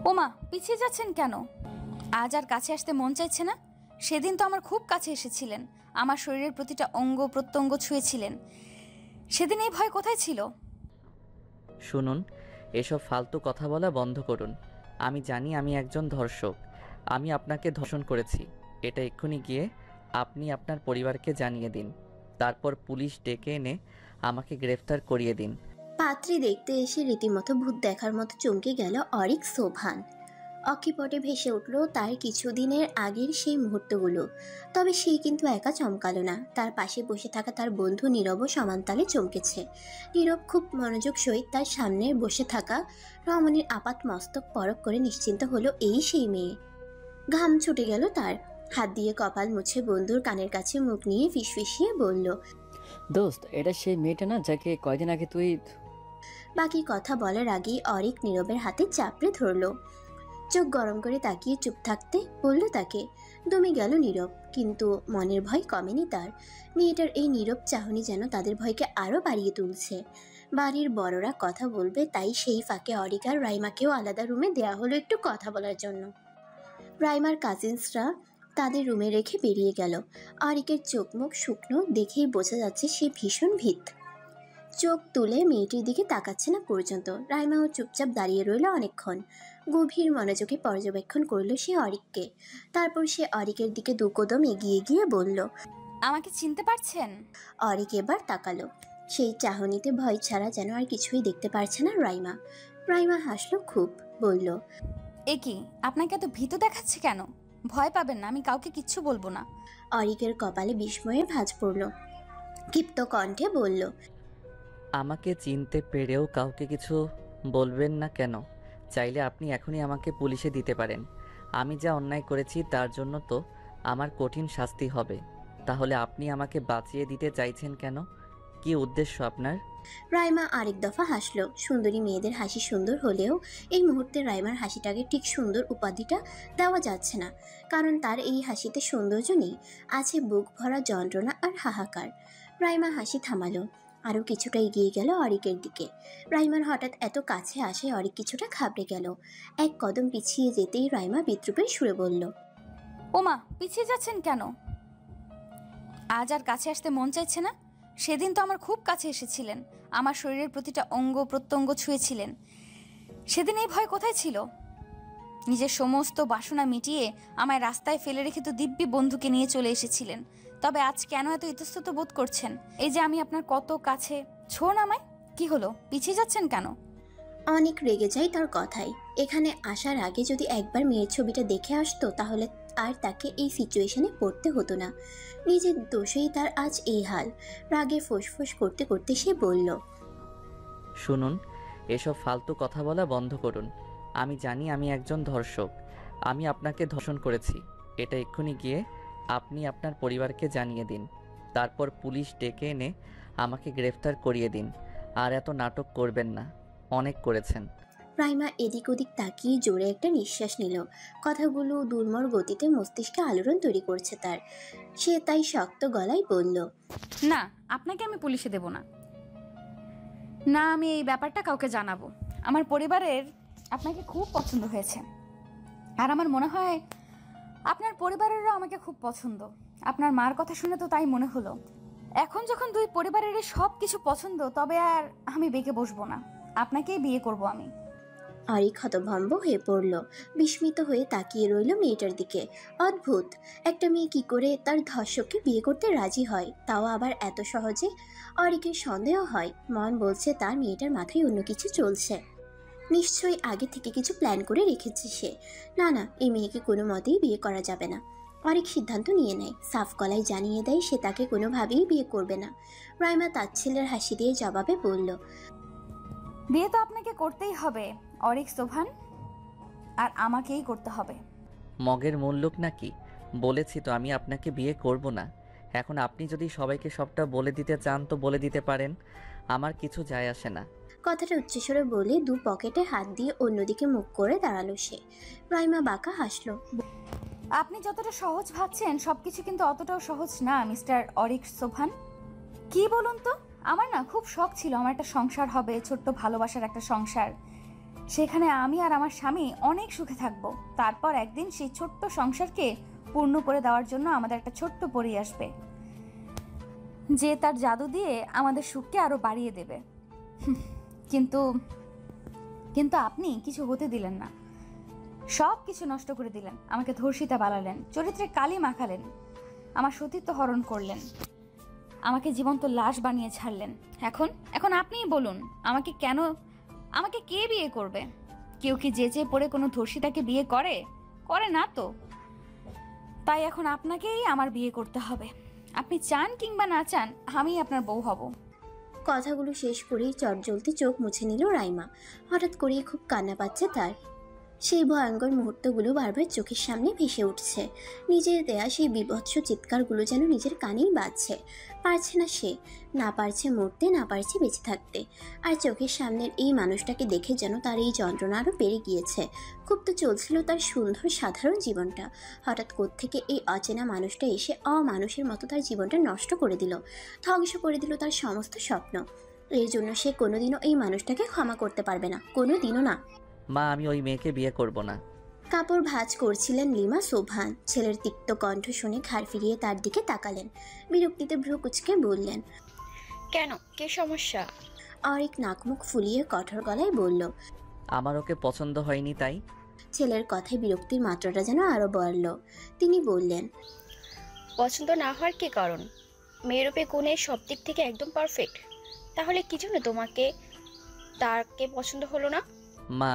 ওমা, পিছিয়ে যাচ্ছেন কেন? আজ আর কাছে আসতে মন চাইছে না? সেদিন তো আমার খুব কাছে এসেছিলেন, আমার শরীরের প্রতিটা অঙ্গ প্রত্যঙ্গ ছুঁয়েছিলেন। সেদিন এই ভয় কোথায় ছিল? শুনুন, এসব ফালতু কথা বলা বন্ধ করুন। আমি জানি আমি একজন ধর্ষক। আমি আপনাকে ধর্ষণ করেছি। এটা এক্ষুনি গিয়ে আপনি আপনার পরিবারকে জানিয়ে দিন। তারপর পুলিশ ডেকে এনে আমাকে গ্রেফতার করিয়ে দিন। পাত্রী দেখতে এসে রীতিমতো ভূত দেখার মতো চমকে গেল অরিক সোভান। অক্ষিপটে ভেসে উঠল তার কিছুদিনের আগের সেই মুহূর্তগুলো। তবে সে কিন্তু একা চমকালো না, তার পাশে বসে থাকা তার বন্ধু নীরবও সমানতালে চমকেছে। নীরব খুব মনোযোগ সহিত তার সামনে বসে থাকা রমণীর আপাত মস্তক পরখ করে নিশ্চিন্ত হলো এই সেই মেয়ে। ঘাম ছুটে গেল তার, হাত দিয়ে কপাল মুছে বন্ধুর কানের কাছে মুখ নিয়ে ফিসফিসিয়ে বলল, দোস্ত, এটা সেই মেয়েটা না যাকে কয়দিন আগে তুই... বাকি কথা বলার আগেই অরিক নীরবের হাতে চাপড়ে ধরল। চোখ গরম করে তাকিয়ে চুপ থাকতে বলল তাকে। দমে গেল নীরব, কিন্তু মনের ভয় কমেনি তার। মেয়েটার এই নীরব চাহনি যেন তাদের ভয়কে আরো বাড়িয়ে তুলছে। বাড়ির বড়রা কথা বলবে, তাই সেই ফাঁকে অরিক আর রাইমাকেও আলাদা রুমে দেয়া হলো একটু কথা বলার জন্য। রাইমার কাজিনসরা তাদের রুমে রেখে বেরিয়ে গেল। অরিকের চোখ মুখ শুকনো, দেখেই বোঝা যাচ্ছে সে ভীষণ ভীত। চোখ তুলে মেয়েটির দিকে তাকাচ্ছে না পর্যন্ত। রাইমাও চুপচাপ দাঁড়িয়ে রইল অনেকক্ষণ। গভীর মনোযোগে পর্যবেক্ষণ করল সে অরিককে। তারপর সে অরিকের দিকে দু কদম এগিয়ে গিয়ে বলল, আমাকে চিনতে পারছেন? অরিক এবার তাকালো। সেই চাহনিতে ভয় ছাড়া যেন আর কিছুই দেখতে পারছে না রাইমা। রাইমা হাসলো খুব, বলল, এ কি, আপনাকে এত ভীত দেখাচ্ছে কেন? ভয় পাবেন না, আমি কাউকে কিচ্ছু বলবো না। অরিকের কপালে বিস্ময়ের ভাঁজ পড়ল। ক্ষিপ্ত কণ্ঠে বলল, আমাকে চিনতে পেরেও কাউকে কিছু বলবেন না কেন? চাইলে আপনি এখনই আমাকে পুলিশে দিতে পারেন। আমি যা অন্যায় করেছি তার জন্য তো আমার কঠিন শাস্তি হবে। তাহলে আপনি আমাকে বাঁচিয়ে দিতে চাইছেন কেন? কি উদ্দেশ্য আপনার? রাইমা আরেক দফা হাসলো। সুন্দরী মেয়েদের হাসি সুন্দর হলেও এই মুহূর্তে রাইমার হাসিটাকে ঠিক সুন্দর উপাধিটা দেওয়া যাচ্ছে না, কারণ তার এই হাসিতে সৌন্দর্য নেই, আছে বুক ভরা যন্ত্রণা আর হাহাকার। রাইমা হাসি থামালো, আরও কিছুটা এগিয়ে গেল অরিকের দিকে। রাইমার হঠাৎ এত কাছে আসে অরিক কিছুটা ঘাবড়ে গেল। এক কদম পিছিয়ে যেতেই রাইমা বিদ্রুপের সুরে বলল, ওমা, পিছিয়ে যাচ্ছেন কেন? আজ আর কাছে আসতে মন চাইছে না? সেদিন তো আমার খুব কাছে এসেছিলেন, আমার শরীরের প্রতিটা অঙ্গ প্রত্যঙ্গ ছুঁয়েছিলেন। সেদিন এই ভয় কোথায় ছিল? নিজের সমস্ত বাসনা মিটিয়ে আমায় রাস্তায় ফেলে রেখে তো দিব্যি বন্ধুকে নিয়ে চলে এসেছিলেন। তবে আজ কেন এত ইতস্তত বোধ করছেন? এই যে আমি আপনার কত কাছে, ছোঁন আমায়। কি হলো, পিছিয়ে যাচ্ছেন কেন? অনেক রেগে যায় তার কথায়। এখানে আসার আগে যদি একবার মেয়ের ছবিটা দেখে আসতো তাহলে আর তাকে এই সিচুয়েশনে পড়তে হতো না। নিজের দোষেই তার আজ এই হাল। রাগে ফোঁস করতে করতে সে বলল, শুনুন, এসব ফালতু কথা বলা বন্ধ করুন। আমি জানি আমি একজন ধর্ষক। আমি আপনাকে ধর্ষণ করেছি। এটা এক্ষুনি গিয়ে আপনি আপনার পরিবারকে জানিয়ে দিন। তারপর পুলিশ ডেকে এনে আমাকে গ্রেফতার করিয়ে দিন। আর এত নাটক করবেন না, অনেক করেছেন। রাইমা এদিক ওদিক তাকিয়ে জোরে একটা নিঃশ্বাস নিল। কথাগুলো দুর্মর গতিতে মস্তিষ্কে আলোড়ন তৈরি করছে তার। সে তাই শক্ত গলায় বলল, না, আপনাকে আমি পুলিশে দেব না। না, আমি এই ব্যাপারটা কাউকে জানাবো। আমার পরিবারের আপনাকে খুব পছন্দ হয়েছে, আর আমার মনে হয় আপনার পরিবারেরও আমাকে খুব পছন্দ। আপনার মার কথা শুনে তো তাই মনে হলো। এখন যখন দুই পরিবারেরই সব কিছু পছন্দ, তবে আর আমি বেঁকে বসবো না, আপনাকেই বিয়ে করব আমি। অরিক হতভম্ব হয়ে পড়ল। বিস্মিত হয়ে তাকিয়ে রইল মেয়েটার দিকে। অদ্ভুত, একটা মেয়ে কি করে তার ধর্ষককে বিয়ে করতে রাজি হয়, তাও আবার এত সহজে? অরিকের সন্দেহ হয়, মন বলছে তার মেয়েটার মাথায় অন্য কিছু চলছে। নিশ্চয়ই আগে থেকে কিছু প্ল্যান করে রেখেছে সে। না না, এই মেয়েকে কোনো মতেই বিয়ে করা যাবে না। অরিক সিদ্ধান্ত নিয়ে নেয়, সাফ গলায় জানিয়ে দেয় সে তাকে কোনোভাবেই বিয়ে করবে না। রাইমা তাচ্ছিল্যের হাসি দিয়ে জবাবে বলল, বিয়ে তো আপনাকে করতেই হবে অরিক সোভান, আর আমাকেই করতে হবে। মগের মূল্যক নাকি? বলেছি তো আমি আপনাকে বিয়ে করব না। এখন আপনি যদি সবাইকে সবটা বলে দিতে চান তো বলে দিতে পারেন, আমার কিছু যায় আসে না। কথাটা উচ্চস্বরে বলে দু পকেটে হাত দিয়ে অন্যদিকে মুখ করে দাঁড়ালো সে। রাইমা বাঁকা হাসলো। আপনি যতটা সহজ ভাবছেন সবকিছু কিন্তু অতটাও সহজ না মিস্টার অরিক সোভান। কি বলুন তো, আমার না খুব শখ ছিল আমার একটা সংসার হবে, ছোট্ট ভালোবাসার একটা সংসার। সেখানে আমি আর আমার স্বামী অনেক সুখে থাকব। তারপর একদিন সেই ছোট্ট সংসারকে পূর্ণ করে দেওয়ার জন্য আমাদের একটা ছোট্ট পরী আসবে, যে তার জাদু দিয়ে আমাদের সুখকে আরো বাড়িয়ে দেবে। কিন্তু কিন্তু আপনি কিছু হতে দিলেন না, সব কিছু নষ্ট করে দিলেন। আমাকে ধর্ষিতা বানালেন, চরিত্রে কালি মাখালেন, আমার সতীত্ব হরণ করলেন, আমাকে জীবন্ত লাশ বানিয়ে ছাড়লেন। এখন এখন আপনিই বলুন, আমাকে কে বিয়ে করবে? কেউ কি যেচে পড়ে কোনো ধর্ষিতাকে বিয়ে করে? করে না তো। তাই এখন আপনাকেই আমার বিয়ে করতে হবে। আপনি চান কিংবা না চান, আমি আপনার বউ হব। কথাগুলো শেষ করেই চটজলদি চোখ মুছে নিল রাইমা। হঠাৎ করেই খুব কান্না পাচ্ছে তার। সেই ভয়ঙ্কর মুহূর্তগুলো বারবার চোখের সামনে ভেসে উঠছে। নিজের দেয়া সেই বীভৎস চিৎকারগুলো যেন নিজের কানেই বাজছে। পারছে না সে, না পারছে মরতে, না পারছে বেঁচে থাকতে। আর চোখের সামনের এই মানুষটাকে দেখে যেন তার এই যন্ত্রণা আরও বেড়ে গিয়েছে। খুব তো চলছিল তার সুন্দর সাধারণ জীবনটা, হঠাৎ কোত্থেকে এই অচেনা মানুষটা এসে অমানুষের মতো তার জীবনটা নষ্ট করে দিল, ধ্বংস করে দিল তার সমস্ত স্বপ্ন। এর জন্য সে কোনোদিনও এই মানুষটাকে ক্ষমা করতে পারবে না, কোনোদিনও না। মা, আমি ওই মেয়েকে বিয়ে করব না। কাপড় ভাঁজ করছিলেন লিমা সোভান। ছেলের তিক্ত কণ্ঠ শুনে ঘাড় ফিরিয়ে তার দিকে তাকালেন। বিরক্তিতে ভ্রু কুঁচকে বললেন, কেন, কি সমস্যা? অরিক নাকমুখ ফুলিয়ে কঠোর গলায় বলল। আমার ওকে পছন্দ হয়নি তাই। ছেলের কথায় বিরক্তির মাত্রাটা যেন আরো বাড়ল। তিনি বললেন, পছন্দ না হওয়ার কি কারণ? মেয়েরূপে গুণে সব দিক থেকে একদম পারফেক্ট, তাহলে কি জন্য তাকে পছন্দ হলো না? মা,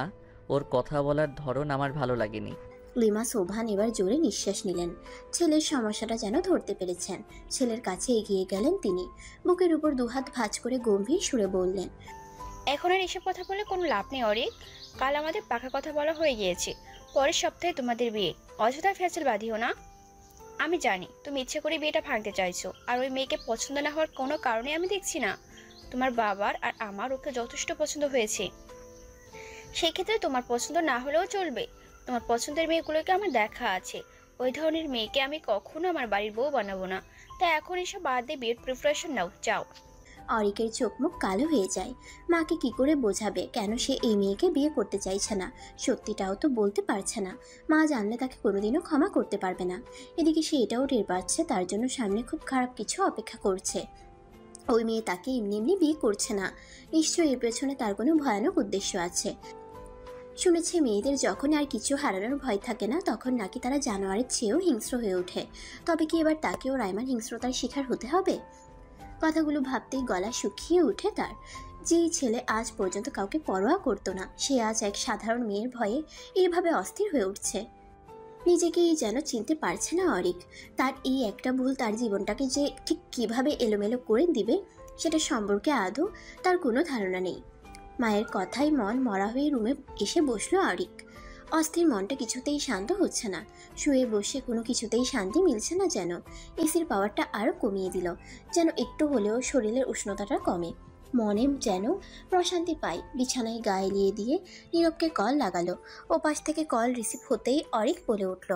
ওর কথা বলার ধরন আমার ভালো লাগেনি। লিমা সোভান এবার জোরে নিঃশ্বাস নিলেন। ছেলের সমস্যাটা যেন ধরতে পেরেছেন। ছেলের কাছে এগিয়ে গেলেন তিনি। বুকের উপর দুহাত ভাঁজ করে গম্ভীর সুরে বললেন, এখন আর এসব কথা বলে কোনো লাভ নেই অরিক। কাল আমাদের পাকা কথা বলা হয়ে গিয়েছে, পরের সপ্তাহে তোমাদের বিয়ে। অযথা ফ্যাসেল বাঁধিও না। আমি জানি তুমি ইচ্ছে করে বিয়েটা ভাঙতে চাইছো, আর ওই মেয়েকে পছন্দ না হওয়ার কোনো কারণে আমি দেখছি না। তোমার বাবার আর আমার ওকে যথেষ্ট পছন্দ হয়েছে। সেই ক্ষেত্রে তোমার পছন্দ না হলেও চলবে। তোমার পছন্দের মেয়েগুলোকে আমার দেখা আছে। ওই ধরনের মেয়েকে আমি কখনো আমার বাড়ির বউ বানাবো না। তাই এখন এসব বাদ দিয়ে বিয়ের প্রিপারেশন নাও, যাও। অরিকের চোখ মুখ কালো হয়ে যায়। মাকে কি করে বোঝাবে কেন সে এই মেয়েকে বিয়ে করতে চাইছে না? সত্যিটাও তো বলতে পারছে না। মা জানলে তাকে কোনোদিনও ক্ষমা করতে পারবে না। এদিকে সে এটাও টের পাচ্ছে তার জন্য সামনে খুব খারাপ কিছু অপেক্ষা করছে। ওই মেয়ে তাকে এমনি এমনি বিয়ে করছে না, নিশ্চয়ই এর পেছনে তার কোনো ভয়ানক উদ্দেশ্য আছে। শুনেছে মেয়েদের যখন আর কিছু হারানোর ভয় থাকে না, তখন নাকি তারা জানোয়ারের চেয়েও হিংস্র হয়ে ওঠে। তবে কি এবার তাকেও রাইমার হিংস্রতার শিকার হতে হবে? কথাগুলো ভাবতেই গলা শুকিয়ে উঠে তার। যেই ছেলে আজ পর্যন্ত কাউকে পরোয়া করতো না, সে আজ এক সাধারণ মেয়ের ভয়ে এইভাবে অস্থির হয়ে উঠছে। নিজেকেই যেন চিনতে পারছে না অরিক। তার এই একটা ভুল তার জীবনটাকে যে ঠিক কিভাবে এলোমেলো করে দিবে সেটা সম্পর্কে আদৌ তার কোনো ধারণা নেই। মায়ের কথায় মন মরা হয়ে রুমে এসে বসলো অরিক। অস্থির মনটা কিছুতেই শান্ত হচ্ছে না। শুয়ে বসে কোনো কিছুতেই শান্তি মিলছে না যেন। এসির পাওয়ারটা আরও কমিয়ে দিল, যেন একটু হলেও শরীরের উষ্ণতাটা কমে। মনে যেন প্রশান্তি পায়। বিছানায় গা এলিয়ে দিয়ে নীরবকে কল লাগালো। ওপাশ থেকে কল রিসিভ হতেই অরিক বলে উঠল,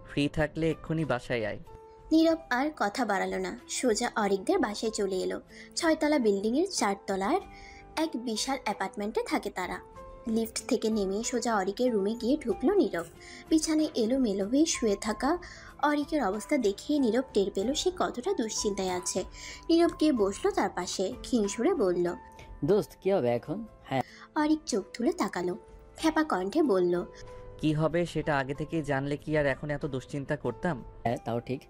ফ্রি থাকলে এক্ষুনি বাসায় আয়। নীরব আর কথা বাড়ালো না, সোজা অরিকদের বাসায় চলে এলো। 6তলা বিল্ডিংয়ের 4তলার এক বিশাল অ্যাপার্টমেন্টে থাকে তারা। লিফট থেকে নেমে সোজা অরিকের রুমে গিয়ে ঢুকলো নীরব। বিছানায় এলোমেলো হয়ে শুয়ে থাকা অরিকের অবস্থা দেখিয়ে নীরব টের পেল সে কতটা দুশ্চিন্তায় আছে। নীরব গিয়ে বসলো তার পাশে, ক্ষীণ সুরে বলল, দোস্ত কি হবে এখন? হ্যাঁ, অরিক চোখ তুলে তাকালো, খ্যাপা কণ্ঠে বলল, কি হবে সেটা আগে থেকেই জানলে কি আর এখন এত দুশ্চিন্তা করতাম? হ্যাঁ তাও ঠিক,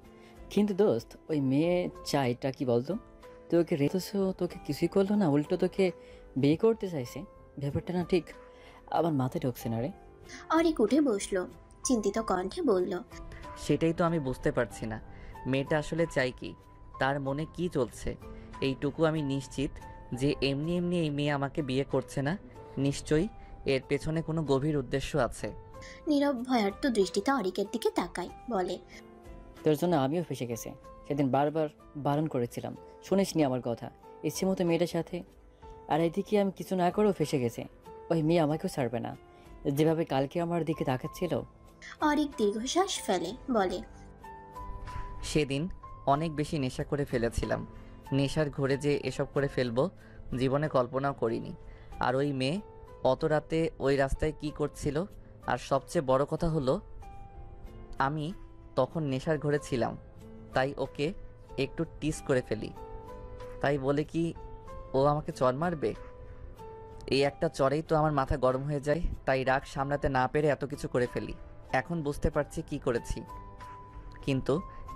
কিন্তু দোস্ত ওই মেয়ে চাইটা কি বলতো? তোকে রেখেছো, তোকে কিছুই করলো না, উল্টো তোকে বিয়ে করতে চাইছে। ব্যাপারটা না ঠিক আমার মাথায় ঢুকছে না রে। অরিক উঠে বসলো, চিন্তিত কণ্ঠে বলল, সেটাই তো আমি বুঝতে পারছি না, মেয়েটা আসলে চাই কি, তার মনে কি চলছে। এইটুকু আমি নিশ্চিত যে এমনি এমনি এই মেয়ে আমাকে বিয়ে করছে না, নিশ্চয়ই এর পেছনে কোনো গভীর উদ্দেশ্য আছে। নীরব ভয়ার্ত দৃষ্টিতে অরিকের দিকে তাকায়, বলে, তোর জন্য আমিও ফেসে গেছি। সেদিন বারবার বারণ করেছিলাম, শুনিসনি আমার কথা, ইচ্ছে মতো মেয়েটার সাথে। আর এদিকে আমি কিছু না করেও ফেসে গেছে। ওই মেয়ে আমাকেও ছাড়বে না, যেভাবে কালকে আমার দিকে তাকাচ্ছিল। অরিক দীর্ঘশ্বাস ফেলে, বলে, সেদিন অনেক বেশি নেশা করে ফেলেছিলাম। নেশার ঘোরে যে এসব করে ফেলবো জীবনে কল্পনাও করিনি। আর ওই মেয়ে অত রাতে ওই রাস্তায় কি করছিল? আর সবচেয়ে বড় কথা হলো আমি তখন নেশার ঘরে ছিলাম, তাই ওকে একটু টিস করে ফেলি। তাই বলে কি ও আমাকে চড় মারবে? এই একটা চড়েই তো আমার মাথা গরম হয়ে যায়, তাই রাগ সামলাতে না পেরে এত কিছু করে ফেলি। এখন বুঝতে পারছি কি করেছি, কিন্তু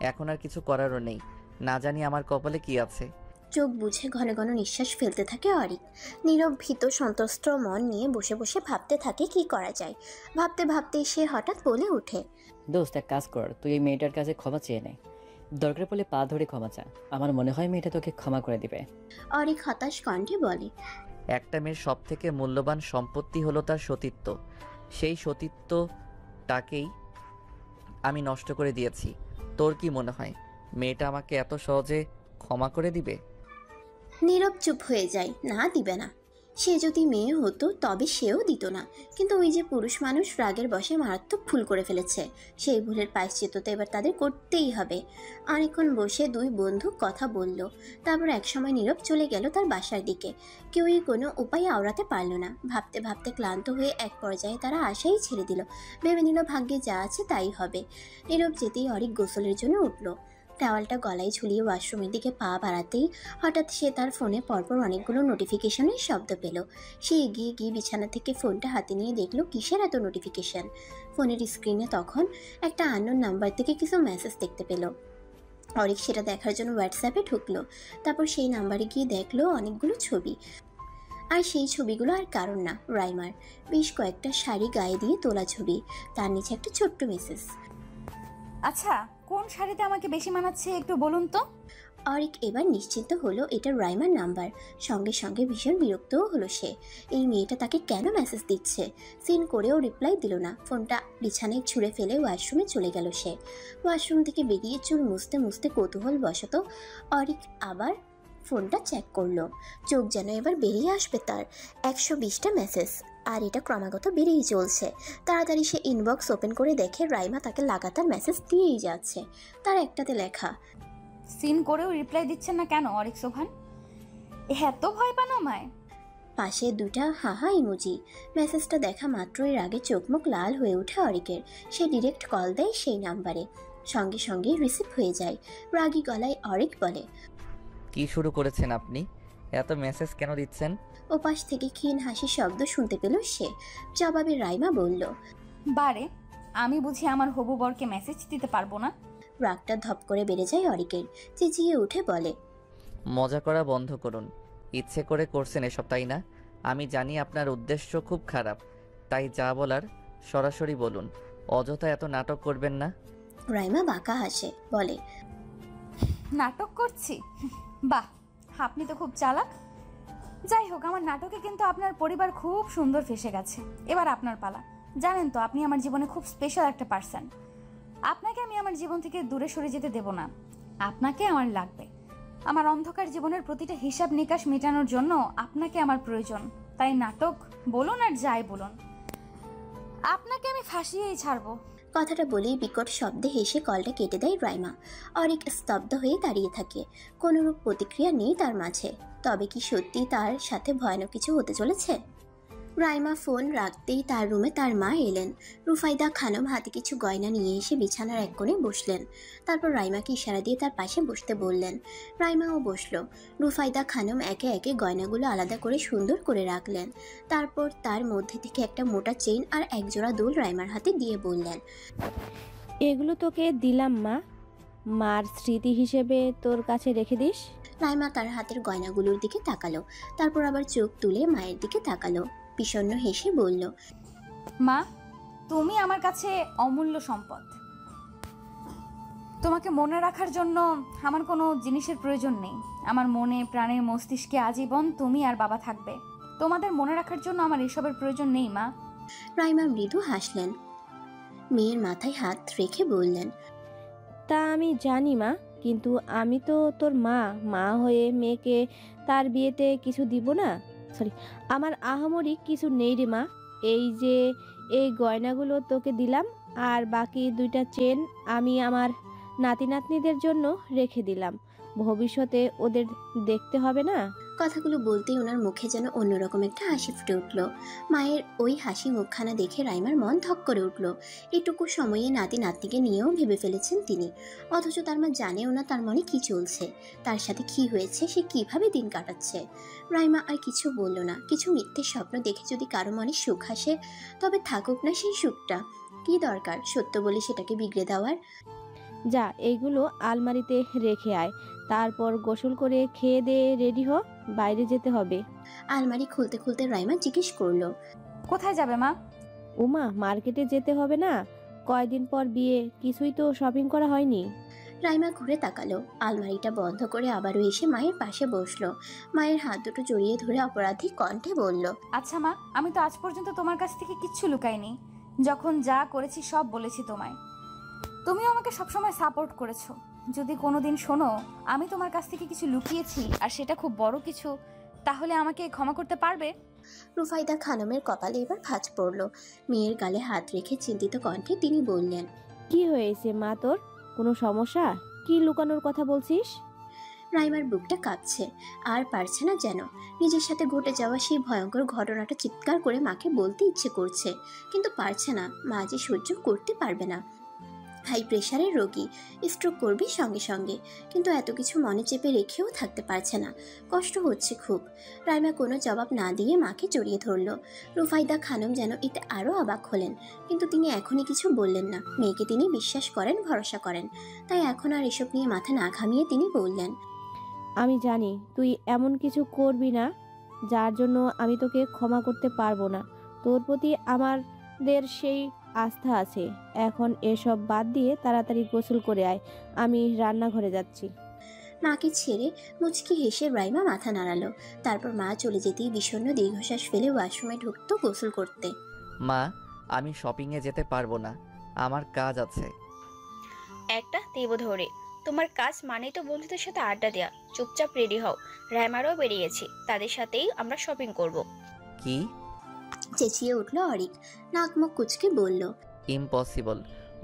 এখন আর কিছু করারও নেই। না জানি আমার কপালে কি আছে। চোখ বুঝে ঘন ঘন নিঃশ্বাস ফেলতে থাকে অরিক। নীরব ভীত সন্ত্রস্ত মন নিয়ে বসে বসে ভাবতে থাকে কি করা যায়। ভাবতে ভাবতেই সে হঠাৎ বলে ওঠে, দোস্ত এক কাজ কর, তুই এই মেয়েটার কাছে ক্ষমা চেয়ে নে। দরকার পড়লে পা ধরে ক্ষমা চা, আমার মনে হয় মেয়েটা তোকে ক্ষমা করে দিবে। অরিক হতাশ কণ্ঠে বলে, একটা মেয়ের সব থেকে মূল্যবান সম্পত্তি হলো তার সতীত্ব। সেই সতীত্বটাকেই আমি নষ্ট করে দিয়েছি। তোর কি মনে হয় মেয়েটা আমাকে এত সহজে ক্ষমা করে দিবে? নীরব চুপ হয়ে যায়। না, দিবে না। সে যদি মেয়ে হতো তবে সেও দিত না। কিন্তু ওই যে পুরুষ মানুষ রাগের বশে মারাত্মক ভুল করে ফেলেছে, সেই ভুলের প্রায়শ্চিত্ত তো এবার তাদের করতেই হবে। অনেকক্ষণ বসে দুই বন্ধু কথা বলল। তারপর একসময় নীরব চলে গেল তার বাসার দিকে। কেউই কোনো উপায় আওড়াতে পারল না। ভাবতে ভাবতে ক্লান্ত হয়ে এক পর্যায়ে তারা আশাই ছেড়ে দিল। ভেবে নিল ভাগ্যে যা আছে তাই হবে। নীরব যেতেই অরিক গোসলের জন্য উঠল। টাওয়ালটা গলায় ঝুলিয়ে ওয়াশরুমের দিকে পা বাড়াতেই হঠাৎ সে তার ফোনে পরপর অনেকগুলো নোটিফিকেশনের শব্দ পেল। সে এগিয়ে গিয়ে বিছানা থেকে ফোনটা হাতে নিয়ে দেখলো কিসের এত নোটিফিকেশন। ফোনের স্ক্রিনে তখন একটা আননোন নাম্বার থেকে কিছু মেসেজ দেখতে পেল। অরিক সেটা দেখার জন্য হোয়াটসঅ্যাপে ঢুকলো। তারপর সেই নাম্বারে গিয়ে দেখলো অনেকগুলো ছবি। আর সেই ছবিগুলো আর কারণ না, রাইমার বেশ কয়েকটা শাড়ি গায়ে দিয়ে তোলা ছবি। তার নিচে একটা ছোট্ট মেসেজ, আচ্ছা কোন শাড়িতে আমাকে বেশি মানাচ্ছে একটু বলুন তো। অরিক এবার নিশ্চিন্ত হলো এটা রাইমার নাম্বার। সঙ্গে সঙ্গে ভীষণ বিরক্তও হলো সে। এই মেয়েটা তাকে কেন মেসেজ দিচ্ছে? সিন করেও রিপ্লাই দিল না। ফোনটা বিছানায় ছুঁড়ে ফেলে ওয়াশরুমে চলে গেল সে। ওয়াশরুম থেকে বেরিয়ে চুল মুছতে মুছতে কৌতূহল বশত অরিক আবার ফোনটা চেক করলো। চোখ যেন এবার বেরিয়ে আসবে তার। 120টা মেসেজ, আর এটা ক্রমাগত বেড়েই চলছে। তাড়াতাড়ি সে ইনবক্স ওপেন করে দেখে রাইমা তাকে লাগাতার মেসেজ দিয়েই যাচ্ছে। তার একটাতে লেখা, সিন করেও রিপ্লাই দিচ্ছেন না কেন অরিক সোভান? এত ভয় পান আমায়? পাশে দুটা হাহা ইমোজি। মেসেজটা দেখা মাত্রই রাগে চোখ মুখ লাল হয়ে ওঠে অরিকের। সে ডিরেক্ট কল দেয় সেই নাম্বারে। সঙ্গে সঙ্গে রিসিভ হয়ে যায়। রাগী গলায় অরিক বলে, কি শুরু করেছেন আপনি? এত মেসেজ কেন দিচ্ছেন? ওপাশ থেকে ক্ষীণ হাসির শব্দ শুনতে পেল সে। জবাবে রাইমা বলল, বারে আমি বুঝি আমার হবু বরকে মেসেজ দিতে পারবো না? রাগটা ধপ করে বেড়ে যায় অরিকের। চেঁচিয়ে উঠে বলে, মজা করা বন্ধ করুন। ইচ্ছে করে করছেন এসব, তাই না? আমি জানি আপনার উদ্দেশ্য খুব খারাপ, তাই যা বলার সরাসরি বলুন। অযথা এত নাটক করবেন না। রাইমা বাঁকা হাসে, বলে, নাটক করছি? বাহ, আপনি তো খুব চালাক। যাই হোক, আমার নাটকে কিন্তু আপনার পরিবার খুব সুন্দর ফেসে গেছে। এবার আপনার পালা। জানেন তো আপনি আমার জীবনে খুব স্পেশাল একটা পার্সন। আপনাকে আমি আমার জীবন থেকে দূরে সরে যেতে দেব না। আপনাকে আমার লাগবে। আমার অন্ধকার জীবনের প্রতিটা হিসাব নিকাশ মেটানোর জন্য আপনাকে আমার প্রয়োজন। তাই নাটক বলুন আর যাই বলুন, আপনাকে আমি ফাঁসিয়েই ছাড়বো। কথাটা বলেই বিকট শব্দে হেসে কলটা কেটে দেয় রাইমা। অরিক স্তব্ধ হয়ে দাঁড়িয়ে থাকে। কোনোরূপ প্রতিক্রিয়া নেই তার মাঝে। তবে কি সত্যি তার সাথে ভয়ানক কিছু হতে চলেছে? রাইমা ফোন রাখতেই তার রুমে তার মা এলেন। রুফাইদা খানম হাতে কিছু গয়না নিয়ে এসে বিছানার এক কোণে বসলেন। তারপর রাইমাকে ইশারা দিয়ে তার পাশে বসতে বললেন। রাইমাও বসল। রুফাইদা খানম একে একে গয়নাগুলো আলাদা করে সুন্দর করে রাখলেন। তারপর তার মধ্যে থেকে একটা মোটা চেইন আর একজোড়া দুল রাইমার হাতে দিয়ে বললেন, এগুলো তোকে দিলাম মা, মার স্মৃতি হিসেবে তোর কাছে রেখে দিস। রাইমা তার হাতের গয়নাগুলোর দিকে তাকালো। তারপর আবার চোখ তুলে মায়ের দিকে তাকালো। বিষণ্ণ হেসে বলল, মা, তুমি আমার কাছে অমূল্য সম্পদ। তোমাকে মনে রাখার জন্য আমার কোনো জিনিসের প্রয়োজন নেই। আমার মনে প্রাণে মস্তিষ্কে আজীবন তুমি আর বাবা থাকবে। তোমাদের মনে রাখার জন্য আমার এসবের প্রয়োজন নেই মা। রাইমা মৃদু হাসলেন। মেয়ের মাথায় হাত রেখে বললেন, তা আমি জানি মা, কিন্তু আমি তো তোর মা। মা হয়ে মেয়েকে তার বিয়েতে কিছু দিব না? আমার আহামরি কিছু নেই রে মা। এই যে এই গয়নাগুলো তোকে দিলাম, আর বাকি দুইটা চেন আমি আমার নাতি নাতনিদের জন্য রেখে দিলাম। ভবিষ্যতে ওদের দেখতে হবে না। কথাগুলো বলতেই ওনার মুখে যেন অন্যরকম একটা হাসি ফুটে উঠল। মায়ের ওই হাসি মুখখানা দেখে রাইমার মন ধক করে উঠল। এটুকু সময়ে নাতি নাতনিকে নিয়েও ভেবে ফেলেছেন তিনি, অথচ তার মা জানেও না তার মনে কি চলছে, তার সাথে কি হয়েছে, সে কিভাবে দিন কাটাচ্ছে। রাইমা আর কিছু বলল না। কিছু মিথ্যে স্বপ্ন দেখে যদি কারো মনে সুখ আসে, তবে থাকুক না সেই সুখটা। কি দরকার সত্য বলে সেটাকে বিগড়ে দেওয়ার। যা এইগুলো আলমারিতে রেখে আয়, তারপর গোসল করে খেয়ে দিয়ে রেডি হ, বাইরে যেতে হবে। আলমারি খুলতে খুলতে রাইমা জিজ্ঞেস করলো, কোথায় যাবে মা? উমা, মার্কেটে যেতে হবে না? কয়দিন পর বিয়ে, কিছুই তো শপিং করা হয়নি। রাইমা ঘুরে তাকালো। আলমারিটা বন্ধ করে আবারও এসে মায়ের পাশে বসলো। মায়ের হাত দুটো জড়িয়ে ধরে অপরাধী কণ্ঠে বলল, আচ্ছা মা, আমি তো আজ পর্যন্ত তোমার কাছ থেকে কিচ্ছু লুকাইনি। যখন যা করেছি সব বলেছি তোমায়। তুমিও আমাকে সবসময় সাপোর্ট করেছো। যদি কোনোদিন শোনো আমি তোমার কাছ থেকে কিছু লুকিয়েছি আর সেটা খুব বড় কিছু, তাহলে আমাকে ক্ষমা করতে পারবে? রুফাইদা খানমের কপালে এবার ভাঁজ পড়ল। মেয়ের গালে হাত রেখে চিন্তিত কণ্ঠে তিনি বললেন, কি হয়েছে মা তোর? কোনো সমস্যা? কি লুকানোর কথা বলছিস? রাইমার বুকটা কাঁপছে, আর পারছে না যেন। নিজের সাথে ঘটে যাওয়া সেই ভয়ঙ্কর ঘটনাটা চিৎকার করে মাকে বলতে ইচ্ছে করছে, কিন্তু পারছে না। মা যে সহ্য করতে পারবে না। হাই প্রেশারের রোগী, স্ট্রোক করবে সঙ্গে সঙ্গে। কিন্তু এত কিছু মনে চেপে রেখেও থাকতে পারছে না। কষ্ট হচ্ছে খুব। রাইমা কোনো জবাব না দিয়ে মাকে জড়িয়ে ধরল। রুফাইদা খানম যেন এতে আরও অবাক হলেন, কিন্তু তিনি এখনই কিছু বললেন না। মেয়েকে তিনি বিশ্বাস করেন, ভরসা করেন। তাই এখন আর এসব নিয়ে মাথা না ঘামিয়ে তিনি বললেন, আমি জানি তুই এমন কিছু করবি না যার জন্য আমি তোকে ক্ষমা করতে পারবো না। তোর প্রতি আমাদের সেই আস্থা আছে। এখন এসব বাদ দিয়ে তাড়াতাড়ি গোসল করে আয়, আমি রান্নাঘরে যাচ্ছি। মাকে ছেড়ে মুচকি হেসে রাইমা মাথা নাড়ালো। তারপর মা চলে যেতেই বিষণ্ণ দীর্ঘশ্বাস ফেলে ওয়াশরুমে ঢুকতো গোসল করতে। মা, আমি শপিংয়ে যেতে পারবো না, আমার কাজ আছে। একটা দেব ধরে, তোমার কাজ মানেই তো বন্ধুদের সাথে আড্ডা দেয়া। চুপচাপ রেডি হও, রাইমারও বেরিয়েছি, তাদের সাথেই আমরা শপিং করব। কি? চেঁচিয়ে উঠল অরিক, নাক মুখ কুচকে বলল, ইম্পসিবল,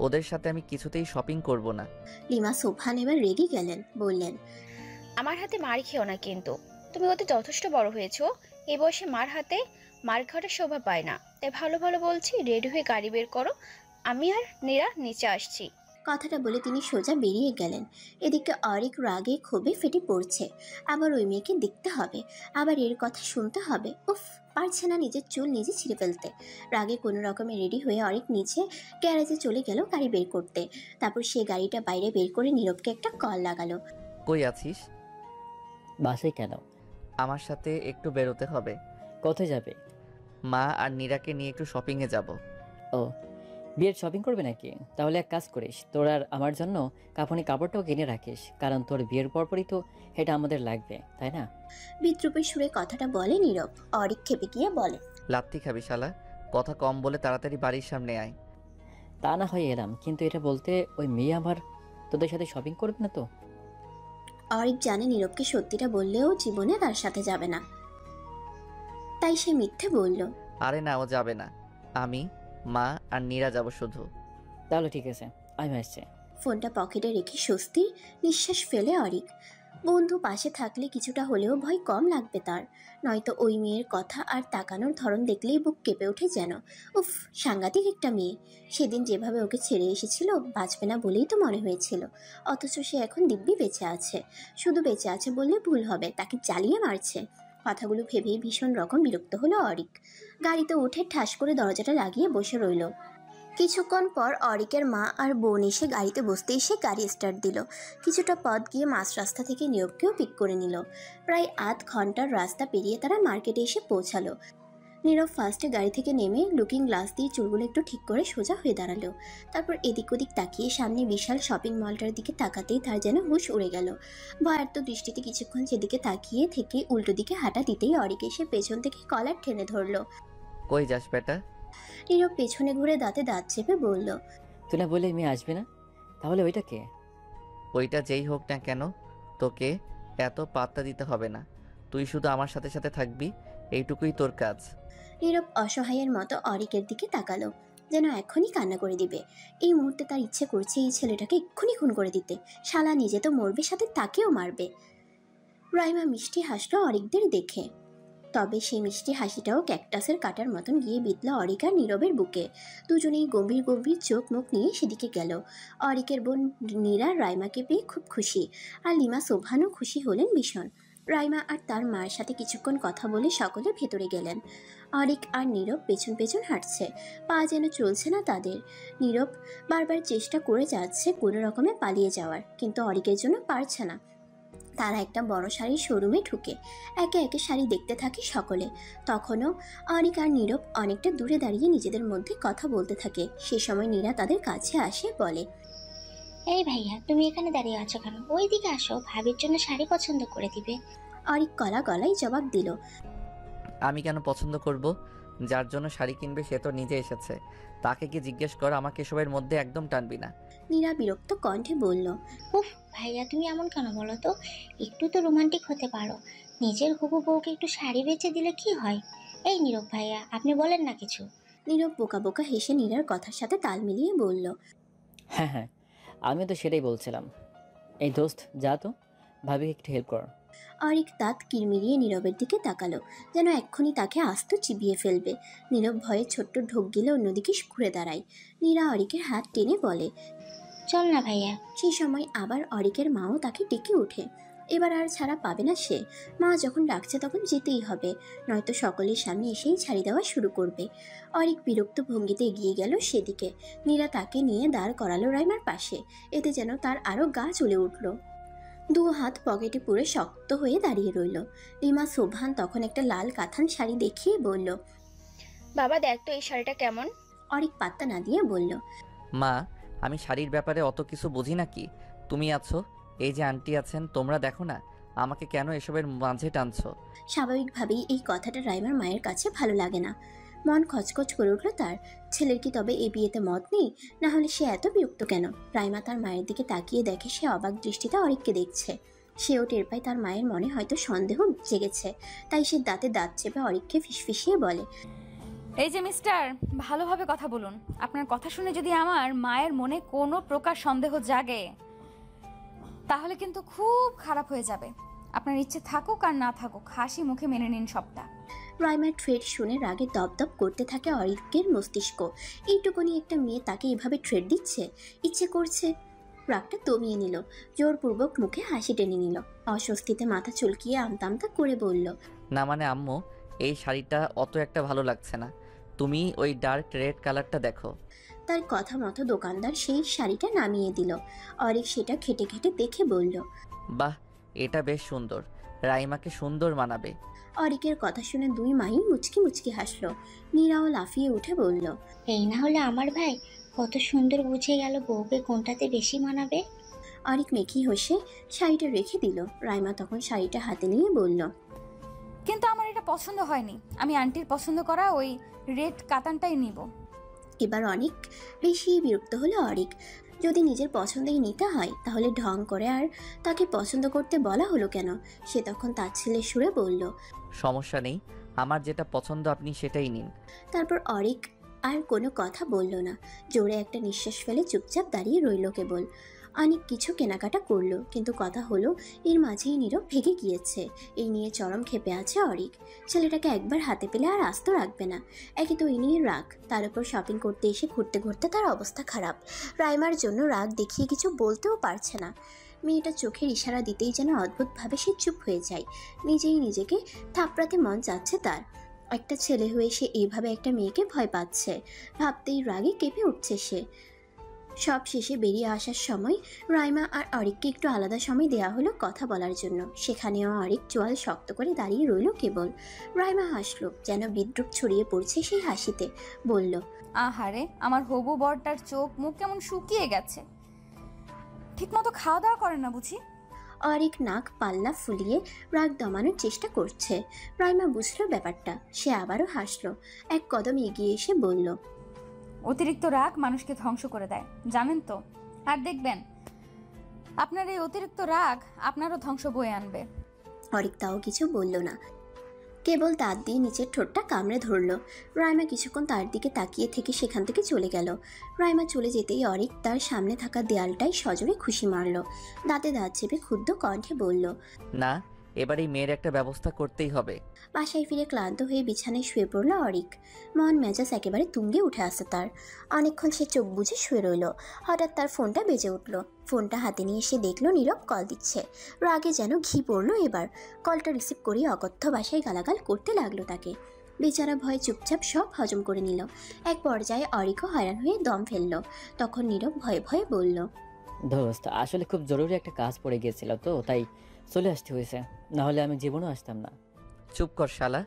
ওদের সাথে আমি কিছুতেই শপিং করব না। লিমা সোফা নেবার রেডি গেলেন, বললেন, আমার হাতে মার খেও না কিন্তু, তুমি ওতে যথেষ্ট বড় হয়েছো। এই বয়সে মার হাতে মার খাওয়াটা শোভা পায় না। তাই ভালো ভালো বলছি, রেডি হয়ে গাড়ি বের করো, আমি আর নীরা নিচে আসছি। কথাটা বলে তিনি সোজা বেরিয়ে গেলেন। এদিকে অরিক রাগে ক্ষোভে ফেটে পড়ছে। আবার ওই মেয়েকে দেখতে হবে, আবার এর কথা শুনতে হবে। উফ, পারছে না নিজের চুল নিজে ছিঁড়ে ফেলতে। রাগে কোনো রকমে রেডি হয়ে অরিক নিচে গ্যারেজে চলে গেল গাড়ি বের করতে। তারপর সে গাড়িটা বাইরে বের করে নীরবকে একটা কল লাগালো। কই আছিস? বাসায় কেন? আমার সাথে একটু বেরোতে হবে। কোথায় যাবে? মা আর নীরাকে নিয়ে একটু শপিংয়ে যাব। ও, বিয়ের শপিং করবে নাকি? তাহলে এক কাজ করিস, তোর আর আমার জন্য কাপড়টাও কিনে রাখিস, কারণ তোর বিয়ের পরপরই তো এটা আমাদের লাগবে, তাই না? বিদ্রুপের সুরে কথাটা বলে নীরব। অরিক খেপে গিয়ে বলে, লাত্তি খাবি শালা, কথা কম বলে তাড়াতাড়ি বাড়ির সামনে আয়। তা না হয় এলাম, কিন্তু এটা বলতে ওই মেয়ে আমার তোদের সাথে শপিং করবে না তো? অরিক জানে নীরবকে সত্যিটা বললেও জীবনে তার সাথে যাবে না, তাই সে মিথ্যে বলল। আরে না, ও যাবে না, আমি, মা আর নীরা যাব শুধু। তাহলে ঠিক আছে, আমি আসছি। ফোনটা পকেটে রেখে স্বস্তির নিঃশ্বাস ফেলে অরিক। বন্ধু পাশে থাকলে কিছুটা হলেও ভয় কম লাগবে তার। নয়তো ওই মেয়ের কথা আর তাকানোর ধরন দেখলেই বুক কেঁপে ওঠে যেন। উফ, সাংঘাতিক একটা মেয়ে। সেদিন যেভাবে ওকে ছেড়ে এসেছিল, বাঁচবে না বলেই তো মনে হয়েছিল। অথচ সে এখন দিব্যি বেঁচে আছে। শুধু বেঁচে আছে বললে ভুল হবে, তাকে জ্বালিয়ে মারছে। কথাগুলো ভেবেই ভীষণ রকম বিরক্ত হলো অরিক। গাড়িতে উঠে ঠাস করে দরজাটা লাগিয়ে বসে রইল। কিছুক্ষণ পর অরিকের মা আর বোন এসে গাড়িতে বসতেই সে গাড়ি স্টার্ট দিল। কিছুটা পথ গিয়ে মাঝ রাস্তা থেকে নীরবকেও পিক করে নিল। প্রায় আধ ঘন্টার রাস্তা পেরিয়ে তারা মার্কেটে এসে পৌঁছালো। নীরব ফার্স্টে গাড়ি থেকে নেমে লুকিং গ্লাস দিয়ে চুলগুলো একটু ঠিক করে সোজা হয়ে দাঁড়ালো। তারপর এদিক ওদিক তাকিয়ে সামনে বিশাল শপিং মলটার দিকে তাকাতেই তার যেন হুঁশ উড়ে গেল। ভয়ার্ত দৃষ্টিতে কিছুক্ষণ সেদিকে তাকিয়ে থেকে উল্টো দিকে হাঁটা দিতেই অরিক এসে পেছন থেকে কলার টেনে ধরলো। কই যাস বেটা? নীরব পেছনে ঘুরে দাঁতে দাঁত চেপে বলল, তুই না বলে মেয়ে আসবে না, তাহলে ওইটা কে? ওইটা যেই হোক না কেন, তোকে এত পাত্তা দিতে হবে না। তুই শুধু আমার সাথে সাথে থাকবি, এইটুকুই তোর কাজ। নীরব অসহায়ের মতো অরিকের দিকে তাকালো, যেন এক্ষুনি কান্না করে দিবে। এই মুহূর্তে তার ইচ্ছে করছে এই ছেলেটাকে এক্ষুনি খুন করে দিতে। শালা নিজে তো মরবে, সাথে তাকেও মারবে। রাইমা মিষ্টি হাসলো অরিকদের দেখে, তবে সেই মিষ্টি হাসিটাও ক্যাকটাসের কাটার মতন গিয়ে বিঁধল অরিক আর নীরবের বুকে। দুজনেই গম্ভীর গম্ভীর চোখ মুখ নিয়ে সেদিকে গেল। অরিকের বোন নীরা রাইমাকে পেয়ে খুব খুশি, আর লিমা সোভানও খুশি হলেন ভীষণ। রাইমা আর তার মায়ের সাথে কিছুক্ষণ কথা বলে সকলে ভেতরে গেলেন। অরিক আর নীরব পেছন পেছন হাঁটছে, পা যেন চলছে না তাদের। নীরব বারবার চেষ্টা করে যাচ্ছে কোনো রকমে পালিয়ে যাওয়ার, কিন্তু অরিকের জন্য পারছে না। তারা একটা বড় শাড়ির শোরুমে ঢুকে একে একে শাড়ি দেখতে থাকে সকলে। তখনও অরিক আর নীরব অনেকটা দূরে দাঁড়িয়ে নিজেদের মধ্যে কথা বলতে থাকে। সে সময় নীরা তাদের কাছে আসে, বলে, এই ভাইয়া, তুমি এখানে দাঁড়িয়ে আছো কেন? ওইদিকে আসো, ভাবির জন্য শাড়ি পছন্দ করে দিবে। অরিক গলা গলায় জবাব দিল, আমি কেন পছন্দ করব? যার জন্য শাড়ি কিনবে সে তো নিজে এসেছে, তাকে কি জিজ্ঞেস কর? আমাকে এসবের মধ্যে একদম টানবি না। নীরা বিরক্ত কণ্ঠে বলল, উফ ভাইয়া, তুমি এমন কেন বলো তো? একটু তো রোমান্টিক হতে পারো। নিজের হবু বউকে একটু শাড়ি বেচে দিলে কি হয়? এই নীরব ভাইয়া, আপনি বলেন না কিছু? নীরব বোকা বোকা হেসে নীরার কথার সাথে তাল মিলিয়ে বলল, হ্যাঁ হ্যাঁ, আমিও তো সেটাই বলছিলাম। এই দোস্ত, যা তো, ভাবিকে একটু হেল্প কর। অরিক দাঁত কিরমিরিয়ে নীরবের দিকে তাকালো, যেন এক্ষুনি তাকে আস্ত চিবিয়ে ফেলবে। নীরব ভয়ে ছোট্ট ঢোক গিলে অন্যদিকে ঘুরে দাঁড়ায়। নীরা অরিকের হাত টেনে বলে, চল না ভাইয়া। সেই সময় আবার অরিকের মাও তাকে ডেকে ওঠে। এবার আর ছাড়া পাবে না সে। মা যখন ডাকছে তখন যেতেই হবে, নয়তো সকলের সামনে এসেই ছাড়ি দেওয়া শুরু করবে। অরিক বিরক্ত ভঙ্গিতে এগিয়ে গেল সেদিকে। নীরা তাকে নিয়ে দাঁড় করালো রাইমার পাশে। এতে যেন তার আরও গা জ্বলে উঠল। দু হাত পকেটে পুরে শক্ত হয়ে দাঁড়িয়ে রইল। লিমা সোভান তখন একটা লাল কাঁথান শাড়ি দেখিয়ে বলল, বাবা দেখ তো এই শাড়িটা কেমন। অরিক পাত্তা না দিয়ে বলল, মা, আমি শাড়ির ব্যাপারে অত কিছু বুঝি নাকি? তুমি আছো, এই যে আন্টি আছেন, তোমরা দেখো না আমাকে কেন এসবের মাঝে টানছো? স্বাভাবিকভাবেই এই কথাটা রাইমার মায়ের কাছে ভালো লাগে না। মন খচখচ করে উঠল তার। ছেলের কি তবে এই বিয়েতে মত নেই? না হলে সে এত বিরক্ত কেন? রাইমা তার মায়ের দিকে তাকিয়ে দেখে সে অবাক দৃষ্টিতে অরিককে দেখছে। সেও টের পায় তার মায়ের মনে হয়তো সন্দেহ জেগেছে। তাই সে দাঁতে দাঁত চেপে অরিককে ফিসফিসিয়ে বলে, এই যে মিস্টার, ভালোভাবে কথা বলুন। আপনার কথা শুনে যদি আমার মায়ের মনে কোনো প্রকার সন্দেহ জাগে তাহলে কিন্তু খুব খারাপ হয়ে যাবে। আপনার ইচ্ছে থাকুক আর না থাকুক, হাসি মুখে মেনে নিন সবটা। রাইমার ট্রেড শুনে রাগে দপদপ করতে থাকে অরিকের মস্তিষ্ক। এইটুকুনি একটা মেয়ে তাকে এভাবে ট্রেড দিচ্ছে, ইচ্ছে করছে। রাগটা দমিয়ে নিল, জোরপূর্বক মুখে হাসি টেনে নিল। অস্বস্তিতে মাথা চুলকিয়ে আমতা আমতা করে বলল, না মানে আম্মু, এই শাড়িটা অত একটা ভালো লাগছে না, তুমি ওই ডার্ক রেড কালারটা দেখো। তার কথা মতো দোকানদার সেই শাড়িটা নামিয়ে দিল। অরিক সেটা ঘেটে ঘেটে দেখে বলল, বাহ, এটা বেশ সুন্দর, রাইমাকে সুন্দর মানাবে। অরিকের কথা শুনে দুই মাই মুচকি মুচকি হাসলো। নীরাও লাফিয়ে উঠে বলল, এই না হলে আমার ভাই কত সুন্দর বুঝে গেল বউকে কোনটাতে বেশি মানাবে। অরিক মেখি হেসে শাড়িটা রেখে দিল। রাইমা তখন শাড়িটা হাতে নিয়ে বলল, কিন্তু আমার এটা পছন্দ হয়নি। আমি আন্টির পছন্দ করা ওই রেড কাতানটাই নিব। এবার অনেক বেশি বিরক্ত হলো অরিক। যদি নিজের পছন্দেই নিতে হয় তাহলে ঢং করে আর তাকে পছন্দ করতে বলা হলো কেন? সে তখন তার ছেলে সুরে বলল, সমস্যা নেই, আমার যেটা পছন্দ আপনি সেটাই নিন। তারপর অরিক আর কোনো কথা বলল না। জোরে একটা নিঃশ্বাস ফেলে চুপচাপ দাঁড়িয়ে রইল কেবল। অনেক কিছু কেনাকাটা করলো, কিন্তু কথা হলো এর মাঝেই নীরব ভেগে গিয়েছে। এই নিয়ে চরম ক্ষেপে আছে অরিক। ছেলেটাকে একবার হাতে পেলে আর আস্ত রাখবে না। একে তো এই নিয়ে রাগ, তার উপর শপিং করতে এসে ঘুরতে ঘুরতে তার অবস্থা খারাপ। রাইমার জন্য রাগ দেখিয়ে কিছু বলতেও পারছে না। মেয়েটা চোখের ইশারা দিতেই যেন অদ্ভুতভাবে সে চুপ হয়ে যায়। নিজেই নিজেকে থাপড়াতে মন চাচ্ছে তার। একটা ছেলে হয়ে সে এইভাবে একটা মেয়েকে ভয় পাচ্ছে, ভাবতেই রাগে কেঁপে উঠছে সে। সব শেষে বেরিয়ে আসার সময় রাইমা আর অরিককে একটু আলাদা সময় দেয়া হলো কথা বলার জন্য। সেখানেও অরিক চোয়াল শক্ত করে দাঁড়িয়ে রইল কেবল। রাইমা হাসলো, যেন বিদ্রুপ ছড়িয়ে পড়ছে সেই হাসিতে। বলল, আহারে, আমার হবু বরটার চোখ মুখ কেমন শুকিয়ে গেছে। ঠিকমতো খাওয়া দাওয়া করে না বুঝি? অরিক নাক পাল্লা ফুলিয়ে রাগ দমানোর চেষ্টা করছে। রাইমা বুঝলো ব্যাপারটা। সে আবারও হাসলো। এক কদম এগিয়ে এসে বলল, অতিরিক্ত রাগ মানুষকে ধ্বংস করে দেয়, জানেন তো? আর দেখবেন আপনার এই অতিরিক্ত রাগ আপনারও ধ্বংস বয়ে আনবে। অরিক তাও কিছু বলল না, কেবল দাঁত দিয়ে নিচের ঠোঁটটা কামড়ে ধরল। রাইমা কিছুক্ষণ তার দিকে তাকিয়ে থেকে সেখান থেকে চলে গেল। রাইমা চলে যেতেই অরিক তার সামনে থাকা দেয়ালটায় সজোরে খুশি মারল। দাঁতে দাঁত চেপে ক্ষুব্ধ কণ্ঠে বলল, না, এবার এই মেয়ের একটা ব্যবস্থা করতেই হবে। বাসায় ফিরে ক্লান্ত হয়ে বিছানায় শুয়ে পড়ল অরিক। মন মেজাজ একেবারে তুঙ্গে উঠে আসে তার। অনেকক্ষণ সে চোখ বুজে শুয়ে রইল। হঠাৎ তার ফোনটা বেজে উঠল। ফোনটা হাতে নিয়ে সে দেখলো নীরব কল দিচ্ছে। রাগে যেন ঘি পড়লো এবার। কলটা রিসিভ করে অকথ্য ভাষায় গালাগাল করতে লাগলো তাকে। বেচারা ভয়ে চুপচাপ সব হজম করে নিল। এক পর্যায়ে অরিকও হয়রান হয়ে দম ফেলল। তখন নীরব ভয়ে ভয়ে বলল, দোস্ত আসলে খুব জরুরি একটা কাজ পড়ে গিয়েছিল তো তাই চলে আসতে হয়েছে, না হলে আমি জীবনেও আসতাম না। চুপ কর শালা,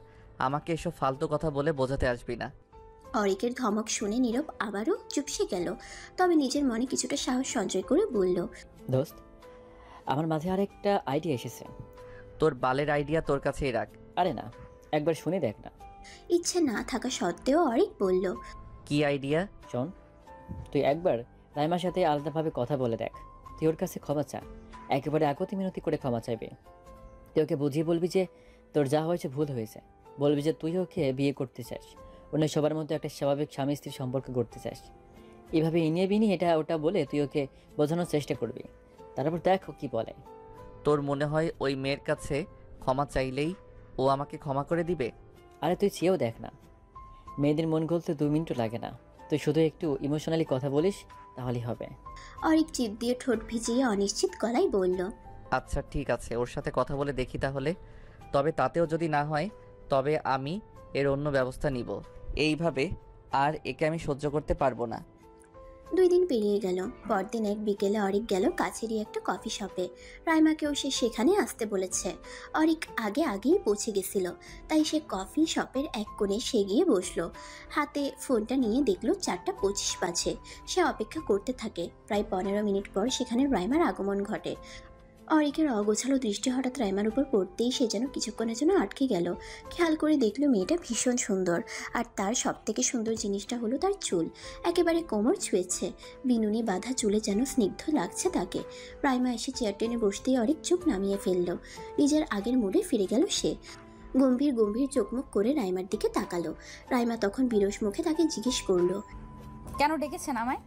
আমাকে এসব ফালতু কথা বলে বোঝাতে আসবি না। অরিকের ধমক শুনে নীরব আবারও চুপসে গেল। তবে নিজের মনে কিছুটা সাহস সঞ্চয় করে বলল, দোস্ত আমার মাঝে আরেকটা আইডিয়া এসেছে। তোর বালের আইডিয়া তোর কাছেই রাখ। আরে না, একবার শুনে দেখ না। ইচ্ছে না থাকা সত্ত্বেও অরিক বলল, কি আইডিয়া? শোন, তুই একবার রাইমার সাথে আলাদাভাবে কথা বলে দেখ। তুই ওর কাছে ক্ষমা চা, একেবারে আকতি মিনতি করে ক্ষমা চাইবে। তুই ওকে বুঝিয়ে বলবি যে তোর যা হয়েছে ভুল হয়েছে। বলবি যে তুই ওকে বিয়ে করতে চাস, অন্য সবার মধ্যে একটা স্বাভাবিক স্বামী স্ত্রীর সম্পর্ক করতে চাস। এভাবে ইনিয়ে বিনিয়ে এটা ওটা বলে তুই ওকে বোঝানোর চেষ্টা করবি। তারপর দেখ ও কি বলে। তোর মনে হয় ওই মেয়ের কাছে ক্ষমা চাইলেই ও আমাকে ক্ষমা করে দিবে? আরে তুই চেয়েও দেখ না, মেয়েদের মন গলতে 2 মিনিটও লাগে না। তুই শুধু একটু ইমোশনালি কথা বলিস, তাহলেই হবে। অরিক জিভ দিয়ে ঠোঁট ভিজিয়ে অনিশ্চিত গলায় বলল, আচ্ছা ঠিক আছে, ওর সাথে কথা বলে দেখি তাহলে। তবে তাতেও যদি না হয় তবে আমি এর অন্য ব্যবস্থা নিব। এইভাবে আর একে আমি সহ্য করতে পারবো না। 2 দিন পেরিয়ে গেল। পরদিন এক বিকেলে অরিক গেল কাছেরই একটা কফি শপে। রাইমাকেও সে সেখানে আসতে বলেছে। অরিক আগেই পৌঁছে গেছিল, তাই সে কফি শপের এক কোণে সে গিয়ে বসলো। হাতে ফোনটা নিয়ে দেখলো 4:25 বাজে। সে অপেক্ষা করতে থাকে। প্রায় 15 মিনিট পর সেখানে রাইমার আগমন ঘটে। অরিকের অগোছালো দৃষ্টি হঠাৎ রাইমার উপর পড়তেই সে যেন কিছুক্ষণের জন্য আটকে গেল। খেয়াল করে দেখলো মেয়েটা ভীষণ সুন্দর, আর তার সবথেকে সুন্দর জিনিসটা হলো তার চুল। একেবারে কোমর ছুঁয়েছে, বিনুনি বাঁধা চুলে যেন স্নিগ্ধ লাগছে তাকে। রাইমা এসে চেয়ার টেনে বসতেই অরিক চোখ নামিয়ে ফেলল। নিজের আগের মুডে ফিরে গেল সে। গম্ভীর গম্ভীর চোখমুখ করে রাইমার দিকে তাকালো। রাইমা তখন বিরস মুখে তাকে জিজ্ঞেস করলো, কেন ডেকেছেন আমায়?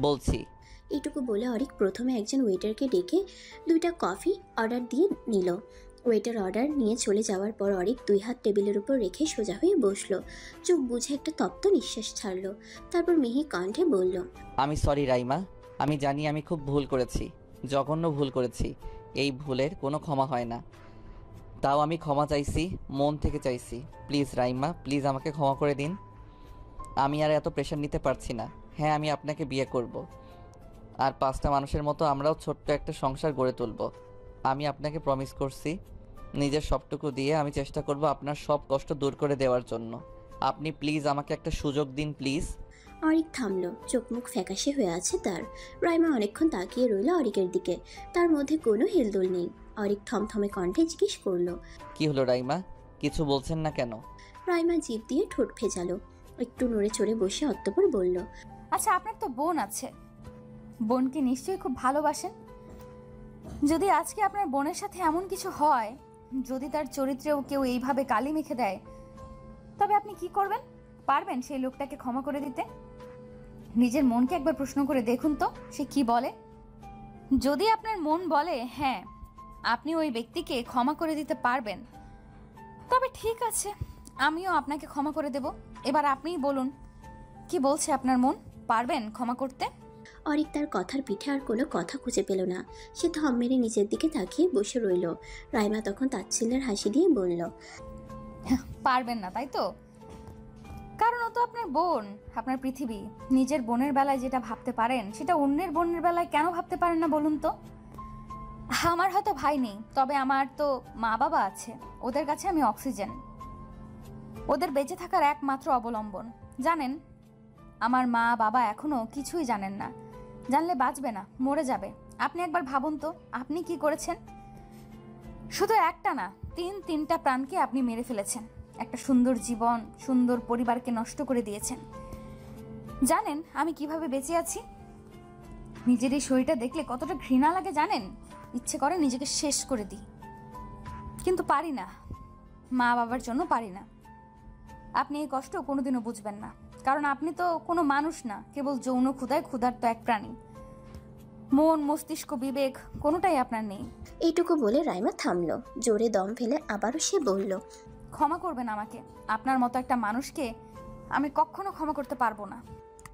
বলছি। এইটুকু বলে অরিক প্রথমে একজন ওয়েটারকে ডেকে 2টা কফি অর্ডার দিয়ে নিল। ওয়েটার অর্ডার নিয়ে চলে যাওয়ার পর অরিক 2 হাত টেবিলের উপর রেখে সোজা হয়ে বসলো। চোখ বুঝে একটা তপ্ত নিঃশ্বাস ছাড়লো। তারপর মিহি কণ্ঠে বলল, আমি সরি রাইমা, আমি জানি আমি খুব ভুল করেছি, জঘন্য ভুল করেছি। এই ভুলের কোনো ক্ষমা হয় না। তাও আমি ক্ষমা চাইছি, মন থেকে চাইছি। প্লিজ রাইমা, প্লিজ আমাকে ক্ষমা করে দিন। আমি আর এত প্রেশার নিতে পারছি না। হ্যাঁ, আমি আপনাকে বিয়ে করব, আর 5টা মানুষের মতো আমরাও ছোট্ট একটা সংসার গড়ে তুলব। আমি আপনাকে প্রমিস করছি, নিজের সবটুকু দিয়ে আমি চেষ্টা করব আপনার সব কষ্ট দূর করে দেওয়ার জন্য। আপনি প্লিজ আমাকে একটা সুযোগ দিন, প্লিজ। অরিক থামলো। চোখ মুখ ফ্যাকাশে হয়ে আছে তার। রাইমা অনেকক্ষণ তাকিয়ে রইল অরিকের দিকে। তার মধ্যে কোনো হেলদোল নেই। অরিক থমথমে কণ্ঠে জিজ্ঞেস করলো, কি হলো রাইমা, কিছু বলছেন না কেন? রাইমা জিভ দিয়ে ঠোঁট ভেজালো। একটু নড়ে চড়ে বসে অতঃপর বলল, আচ্ছা, আপনার তো বোন আছে, বোনকে নিশ্চয়ই খুব ভালোবাসেন। যদি আজকে আপনার বোনের সাথে এমন কিছু হয়, যদি তার চরিত্রেও কেউ এইভাবে কালি মেখে দেয়, তবে আপনি কি করবেন? পারবেন সেই লোকটাকে ক্ষমা করে দিতে? নিজের মনকে একবার প্রশ্ন করে দেখুন তো, সে কি বলে। যদি আপনার মন বলে হ্যাঁ, আপনি ওই ব্যক্তিকে ক্ষমা করে দিতে পারবেন, তবে ঠিক আছে, আমিও আপনাকে ক্ষমা করে দেব। এবার আপনিই বলুন, কি বলছে আপনার মন? পারবেন ক্ষমা করতে? অরিক তার কথার পিঠে আর কোনো কথা খুঁজে পেল না। সে থম মেরে নিচের দিকে তাকিয়ে বসে রইল। রাইমা তখন তাচ্ছিল্যের হাসি দিয়ে বলল, পারবেন না তাই তো? কারণ ও তো আপনার বোন, আপনার পৃথিবী। নিজের বোনের বেলায় যেটা ভাবতে পারেন, সেটা অন্যের বোনের বেলায় কেন ভাবতে পারেন না বলুন তো? আমার হয়তো ভাই নেই, তবে আমার তো মা বাবা আছে। ওদের কাছে আমি অক্সিজেন, ওদের বেঁচে থাকার একমাত্র অবলম্বন। জানেন, আমার মা বাবা এখনো কিছুই জানেন না। জানলে বাঁচবে না, মরে যাবে। আপনি একবার ভাবুন তো, আপনি কি করেছেন? শুধু একটা না, 3টা প্রাণকে আপনি মেরে ফেলেছেন। একটা সুন্দর জীবন, সুন্দর পরিবারকে নষ্ট করে দিয়েছেন। জানেন আমি কিভাবে বেঁচে আছি? নিজের এই শরীরটা দেখলে কতটা ঘৃণা লাগে জানেন? ইচ্ছে করে নিজেকে শেষ করে দিই, কিন্তু পারি না। মা বাবার জন্য পারি না। আপনি এই কষ্ট কোনোদিনও বুঝবেন না, কারণ আপনি তো কোনো মানুষ না, কেবল যৌন ক্ষুধায় ক্ষুধার্ত এক প্রাণী। মন, মস্তিষ্ক, বিবেক কোনোটাই আপনার নেই। এইটুকু বলে রাইমা থামলো। জোরে দম ফেলে আবারও সে বলল, ক্ষমা করবেন আমাকে। আপনার মতো একটা মানুষকে আমি কখনো ক্ষমা করতে পারবো না।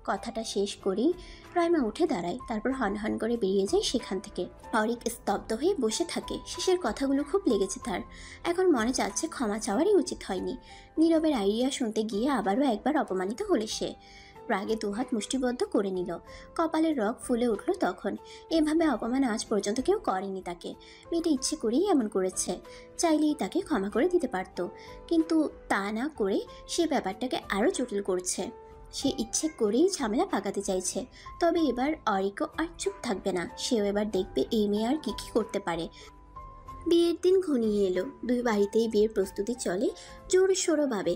কথাটা শেষ করেই রাইমা উঠে দাঁড়ায়, তারপর হনহন করে বেরিয়ে যায় সেখান থেকে। অরিক স্তব্ধ হয়ে বসে থাকে। শেষের কথাগুলো খুব লেগেছে তার। এখন মনে চাচ্ছে ক্ষমা চাওয়ারই উচিত হয়নি। নীরবের আইডিয়া শুনতে গিয়ে আবারও একবার অপমানিত হলে সে রাগে দুহাত মুষ্টিবদ্ধ করে নিল। কপালের রগ ফুলে উঠল তখন। এভাবে অপমান আজ পর্যন্ত কেউ করেনি তাকে। মেয়েটা ইচ্ছে করেই এমন করেছে। চাইলেই তাকে ক্ষমা করে দিতে পারত, কিন্তু তা না করে সে ব্যাপারটাকে আরও জটিল করছে। সে ইচ্ছে করেই ঝামেলা পাকাতে চাইছে। তবে এবার অরিকও আর চুপ থাকবে না। সেও এবার দেখবে এই মেয়ে আর কি করতে পারে। বিয়ের দিন ঘনিয়ে এলো। দুই বাড়িতেই বিয়ের প্রস্তুতি চলে জড়সড়ভাবে।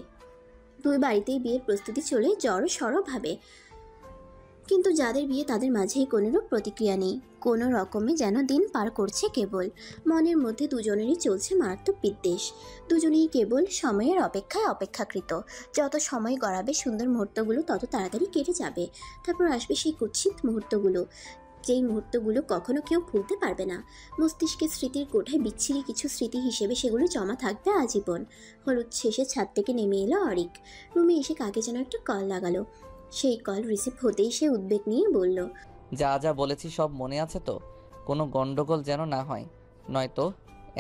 কিন্তু যাদের বিয়ে তাদের মাঝেই কোনোরূপ প্রতিক্রিয়া নেই। কোনো রকমে যেন দিন পার করছে কেবল। মনের মধ্যে দুজনেরই চলছে মারাত্মক বিদ্বেষ। দুজনেই কেবল সময়ের অপেক্ষায় অপেক্ষাকৃত। যত সময় গড়াবে সুন্দর মুহূর্তগুলো তত তাড়াতাড়ি কেটে যাবে। তারপর আসবে সেই কুৎসিত মুহূর্তগুলো, যেই মুহূর্তগুলো কখনো কেউ ভুলতে পারবে না। মস্তিষ্কের স্মৃতির কোঠায় বিচ্ছিরি কিছু স্মৃতি হিসেবে সেগুলো জমা থাকবে আজীবন। হলুদ শেষে ছাদ থেকে নেমে এলো অরিক। রুমে এসে কাকে যেন একটা কল লাগালো। সেই কল রিসিভ হতেই সে উদ্বেগ নিয়ে বলল, যা যা বলেছি সব মনে আছে তো? কোনো গন্ডগোল যেন না হয়, নয়তো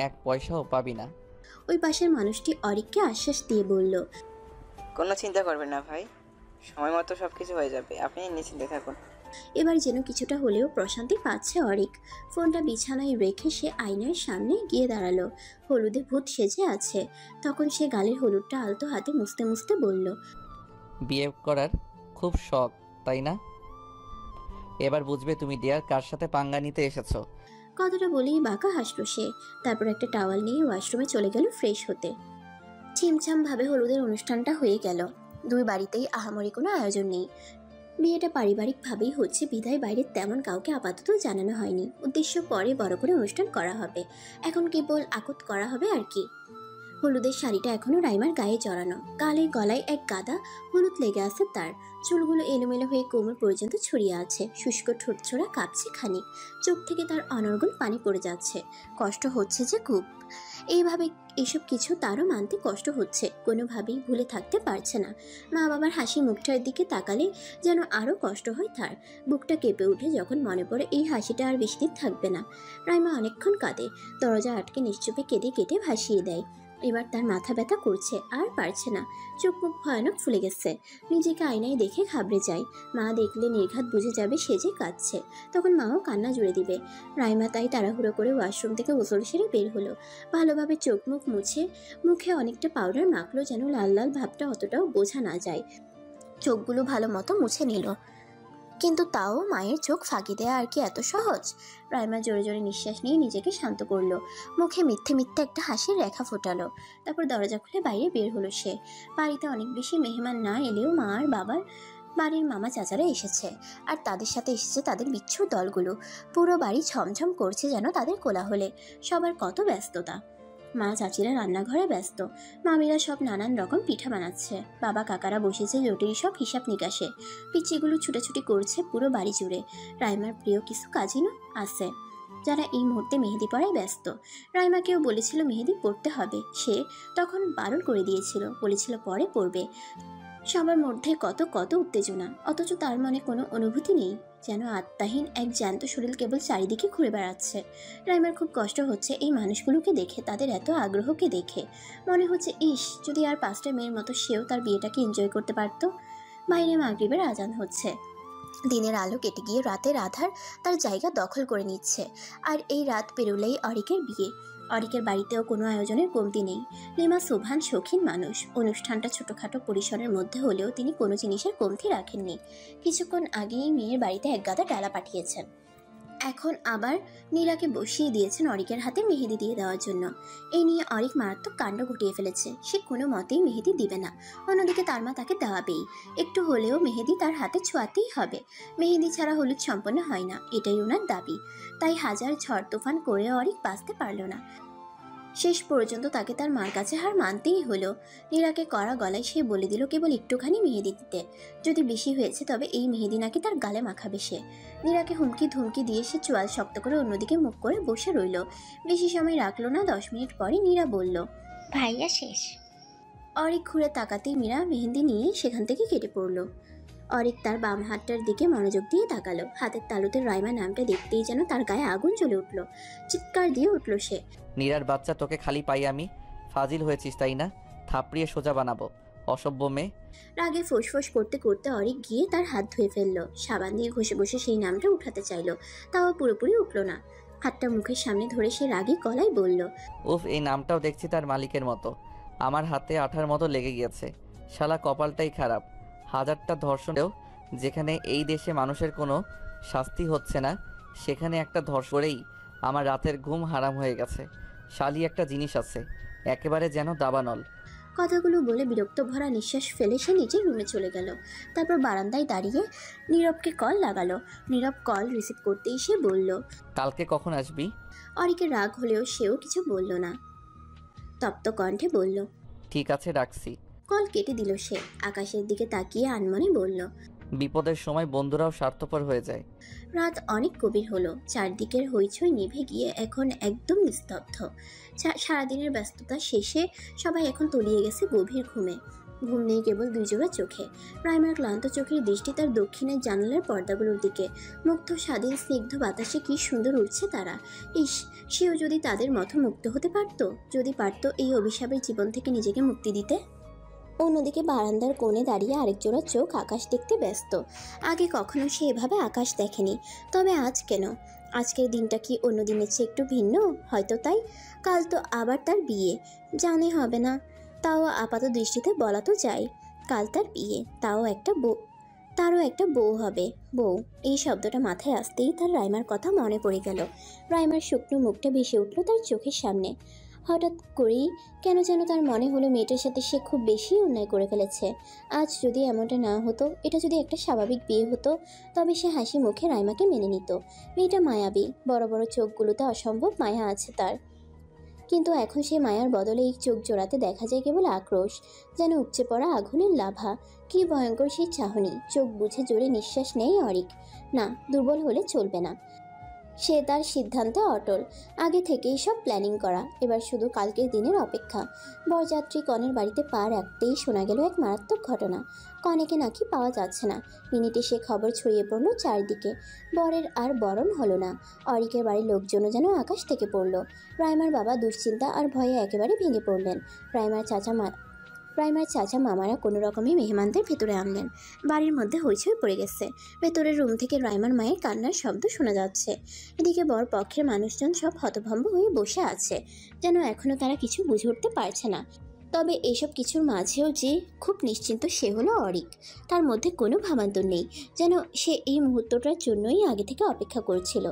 1 পয়সাও পাবি না। ওই পাশের মানুষটি অরিককে আশ্বাস দিয়ে বলল, কোনো চিন্তা করবেন না ভাই, সময় মতো সব কিছু হয়ে যাবে, আপনি নিশ্চিন্তে থাকুন। এবার যেন কিছুটা হলেও প্রশান্তি পাচ্ছে অরিক। ফোনটা বিছানায় রেখে সে আয়নার সামনে গিয়ে দাঁড়ালো। হলুদে ভূত সেজে আছে। তখন সে গালের হলুদটা আলতো হাতে মুছতে মুছতে বলল, বিয়ে করার খুব শখ, তাই না? এবার বুঝবে তুমি ডিয়ার কার সাথে পাঙ্গা নিতে এসেছো। কথাটা বলেই বাঁকা হাসলো সে। তারপর একটা টাওয়াল নিয়ে ওয়াশরুমে চলে গেল ফ্রেশ হতে। ছিমছাম ভাবে হলুদের অনুষ্ঠানটা হয়ে গেল। দুই বাড়িতেই আহামরি কোনো আয়োজন নেই। বিয়েটা পারিবারিকভাবেই হচ্ছে বিধায় বাইরের তেমন কাউকে আপাতত জানানো হয়নি। উদ্দেশ্য পরে বড় করে অনুষ্ঠান করা হবে। এখন কেবল আকত করা হবে আর কি। হলুদের শাড়িটা এখনো রাইমার গায়ে জড়ানো। গালে গলায় এক গাদা হলুদ লেগে আছে তার। চুলগুলো এলোমেলো হয়ে কোমর পর্যন্ত ছড়িয়ে আছে। শুষ্ক ঠোঁটছোড়া কাঁপছে খানিক। চোখ থেকে তার অনর্গল পানি পড়ে যাচ্ছে। কষ্ট হচ্ছে যে খুব। এইভাবে এসব কিছু তারও মানতে কষ্ট হচ্ছে। কোনোভাবেই ভুলে থাকতে পারছে না। মা বাবার হাসি মুখটার দিকে তাকালে যেন আরও কষ্ট হয় তার। বুকটা কেঁপে উঠে যখন মনে পড়ে এই হাসিটা আর বেশি দিন থাকবে না। রাইমা অনেকক্ষণ কাঁদে। দরজা আটকে নিশ্চুপে কেঁদে কেটে ভাসিয়ে দেয়। এবার তার মাথা ব্যথা করছে, আর পারছে না। চোখ মুখ ভয়ানক ফুলে গেছে। নিজেকে আয়নায় দেখে ঘাবড়ে যায়। মা দেখলে নির্ঘাত বুঝে যাবে সে যে কাঁদছে। তখন মাও কান্না জুড়ে দিবে। রাইমা তাই তাড়াহুড়ো করে ওয়াশরুম থেকে গোসল সেরে বের হলো। ভালোভাবে চোখ মুখ মুছে মুখে অনেকটা পাউডার মাখলো যেন লাল লাল ভাবটা অতটাও বোঝা না যায়। চোখগুলো ভালো মতো মুছে নিল, কিন্তু তাও মায়ের চোখ ফাঁকি দেয়া আর কি এত সহজ? রাইমা জোরে জোরে নিঃশ্বাস নিয়ে নিজেকে শান্ত করলো। মুখে মিথ্যে মিথ্যে একটা হাসির রেখা ফোটালো। তারপর দরজা খুলে বাইরে বের হলো সে। বাড়িতে অনেক বেশি মেহমান না এলেও মা আর বাবার বাড়ির মামা চাচারা এসেছে। আর তাদের সাথে এসেছে তাদের বিচ্ছুর দলগুলো। পুরো বাড়ি ছমছম করছে যেন তাদের কোলাহলে। সবার কত ব্যস্ততা। মা চাচিরা রান্নাঘরে ব্যস্ত। মামিরা সব নানান রকম পিঠা বানাচ্ছে। বাবা কাকারা বসেছে জটিল সব হিসাব নিকাশে। পিচ্চিগুলো ছুটাছুটি করছে পুরো বাড়ি জুড়ে। রাইমার প্রিয় কিছু কাজিনও আছে যারা এই মুহূর্তে মেহেদি পড়ায় ব্যস্ত। রাইমাকেও বলেছিল মেহেদি পড়তে হবে। সে তখন বারণ করে দিয়েছিল, বলেছিল পরে পড়বে। সবার মধ্যে কত কত উত্তেজনা, অথচ তার মনে কোনো অনুভূতি নেই। যেন আত্মাহীন এক জ্যান্ত শরীর কেবল চারিদিকে ঘুরে বেড়াচ্ছে। রাইমার খুব কষ্ট হচ্ছে এই মানুষগুলোকে দেখে, তাদের এত আগ্রহকে দেখে। মনে হচ্ছে ইস, যদি আর 5টা মেয়ের মতো সেও তার বিয়েটাকে এনজয় করতে পারত। বাইরে মাগরিবের আজান হচ্ছে। দিনের আলো কেটে গিয়ে রাতের আধার তার জায়গা দখল করে নিচ্ছে। আর এই রাত পেরোলেই অরিকের বিয়ে। অরিকের বাড়িতেও কোনো আয়োজনের কমতি নেই। লিমা সোভান শৌখিন মানুষ। অনুষ্ঠানটা ছোটোখাটো পরিসরের মধ্যে হলেও তিনি কোনো জিনিসের কমতি রাখেননি। কিছুক্ষণ আগেই মেয়ের বাড়িতে এক গাদা ডালা পাঠিয়েছেন। এখন আবার নীলাকে বসিয়ে দিয়েছেন অরিকের হাতে মেহেদি দিয়ে দেওয়ার জন্য। এই নিয়ে অরিক মারাত্মক কাণ্ড ঘটিয়ে ফেলেছে। সে কোনো মতেই মেহেদি দিবে না। অন্যদিকে তার মা তাকে দেওয়াবেই। একটু হলেও মেহেদি তার হাতে ছোঁয়াতেই হবে। মেহেদি ছাড়া হলুদ সম্পন্ন হয় না, এটাই ওনার দাবি। তাই হাজার ঝড় তুফান করে অরিক বাঁচতে পারল না। শেষ পর্যন্ত তাকে তার মার কাছে হার মানতেই হলো। নীরাকে কড়া গলায় সে বলে দিল কেবল একটুখানি মেহেদি দিতে, যদি বেশি হয়েছে তবে এই মেহেদি নাকি তার গালে মাখাবে সে। নীরাকে হুমকি ধুমকি দিয়ে সে চোয়াল শক্ত করে অন্যদিকে মুখ করে বসে রইল। বেশি সময় রাখলো না, 10 মিনিট পরে নীরা বলল, ভাইয়া শেষ। অরিক ঘুরে তাকাতেই মীরা মেহেন্দি নিয়ে সেখান থেকে কেটে পড়ল। অরিক তার বাম হাতটার দিকে মনোযোগ দিয়ে তাকালো। হাতের তালুতে রাইমা নামটা দেখতেই যেন তার গায়ে আগুন জ্বলে উঠল। চিৎকার দিয়ে উঠল সে, নীরার বাচ্চা, তোকে খালি পাই আমি। ফাজিল হয়েছিস তাই না? থাপড়িয়ে সোজা বানাবো, অসভ্য মেয়ে। রাগে ফোঁস করতে করতে অরিক গিয়ে তার হাত ধুয়ে ফেললো। সাবান দিয়ে ঘষে ঘষে সেই নামটা উঠাতে চাইলো, তাও পুরোপুরি উঠল না। হাতটা মুখের সামনে ধরে সে রাগী গলায় বলল, উফ, এই নামটাও দেখছি তার মালিকের মতো। আমার হাতে আঠার মতো লেগে গিয়েছে। শালা কপালটাই খারাপ। হাজারটা ধর্ষণেও যেখানে এই দেশে মানুষের কোনো শাস্তি হচ্ছে না, সেখানে একটা ধর্ষণেই আমার রাতের ঘুম হারাম হয়ে গেছে। শালি একটা জিনিস আছে, একেবারে যেন দাবানল। কথাগুলো বলে বিরক্ত ভরা নিঃশ্বাস ফেলে সে নিজের রুমে চলে গেল। তারপর বারান্দায় দাঁড়িয়ে নীরবকে কল লাগালো। নীরব কল রিসিভ করতেই সে বলল, কালকে কখন আসবি? অরিকের রাগ হলেও সেও কিছু বলল না, তপ্ত কণ্ঠে বলল, ঠিক আছে, রাখছি। কল কেটে দিল সে। আকাশের দিকে তাকিয়ে আনমনে বলল, বিপদের সময় বন্ধুরাও স্বার্থপর হয়ে যায়। রাত অনেক গভীর হলো। চারদিকের হইচই নিভে গিয়ে এখন একদম নিস্তব্ধ। সারাদিনের ব্যস্ততা শেষে সবাই এখন তলিয়ে গেছে গভীর ঘুমে। ঘুম নেই কেবল 2 জোড়া চোখে। রাইমার ক্লান্ত চোখের দৃষ্টি তার দক্ষিণের জানালার পর্দাগুলোর দিকে। মুগ্ধ স্বাধীন স্নিগ্ধ বাতাসে কি সুন্দর উঠছে তারা। ইস, সেও যদি তাদের মতো মুক্ত হতে পারত, যদি পারত এই অভিশাপের জীবন থেকে নিজেকে মুক্তি দিতে। অন্যদিকে বারান্দার কোণে দাঁড়িয়ে আরেক জোড়া চোখ আকাশ দেখতে ব্যস্ত। আগে কখনো সে এভাবে আকাশ দেখেনি, তবে আজ কেন? আজকের দিনটা কি অন্য দিনের চেয়ে একটু ভিন্ন? হয়তো তাই। কাল তো আবার তার বিয়ে, জানে হবে না, তাও আপাত দৃষ্টিতে বলা তো যায়। কাল তার বিয়ে, তারও একটা বউ হবে। বউ, এই শব্দটা মাথায় আসতেই তার রাইমার কথা মনে পড়ে গেল। রাইমার শুকনো মুখটা ভেসে উঠল তার চোখের সামনে। হঠাৎ করেই কেন যেন তার মনে হলো মেয়েটার সাথে সে খুব বেশি অন্যায় করে ফেলেছে। আজ যদি এমনটা না হতো, এটা যদি একটা স্বাভাবিক বিয়ে হতো, তবে সে হাসি মুখে রাইমাকে মেনে নিত। মেয়েটা মায়াবী, বড় বড় চোখগুলোতে অসম্ভব মায়া আছে তার। কিন্তু এখন সে মায়ার বদলে এই চোখ জোড়াতে দেখা যায় কেবল আক্রোশ, যেন উপচে পড়া আগুনের লাভা। কি ভয়ঙ্কর সেই চাহনি! চোখ বুঝে জোরে নিঃশ্বাস নেই অরিক। না, দুর্বল হলে চলবে না। সে তার সিদ্ধান্তে অটল। আগে থেকেই সব প্ল্যানিং করা, এবার শুধু কালকের দিনের অপেক্ষা। বরযাত্রী কনের বাড়িতে পা রাখতেই শোনা গেল এক মারাত্মক ঘটনা। কনেকে নাকি পাওয়া যাচ্ছে না। মিনিটে সে খবর ছড়িয়ে পড়ল চারদিকে। বরের আর বরণ হলো না। অরিকের বাড়ির লোকজনও যেন আকাশ থেকে পড়ল। রাইমার বাবা দুশ্চিন্তা আর ভয়ে একেবারে ভেঙে পড়লেন। রাইমার চাচা মামারা কোনো রকমে মেহমানদের ভেতরে আনলেন। বাড়ির মধ্যে হইচই পড়ে গেছে। ভেতরের রুম থেকে রাইমার মায়ের কান্নার শব্দ শোনা যাচ্ছে। এদিকে বর পক্ষের মানুষজন সব হতভম্ব হয়ে বসে আছে, যেন এখনও তারা কিছু বুঝে উঠতে পারছে না। তবে এসব কিছুর মাঝেও যে খুব নিশ্চিন্ত সে হলো অরিক। তার মধ্যে কোনো ভাবান্তর নেই, যেন সে এই মুহূর্তটার জন্যই আগে থেকে অপেক্ষা করছিল।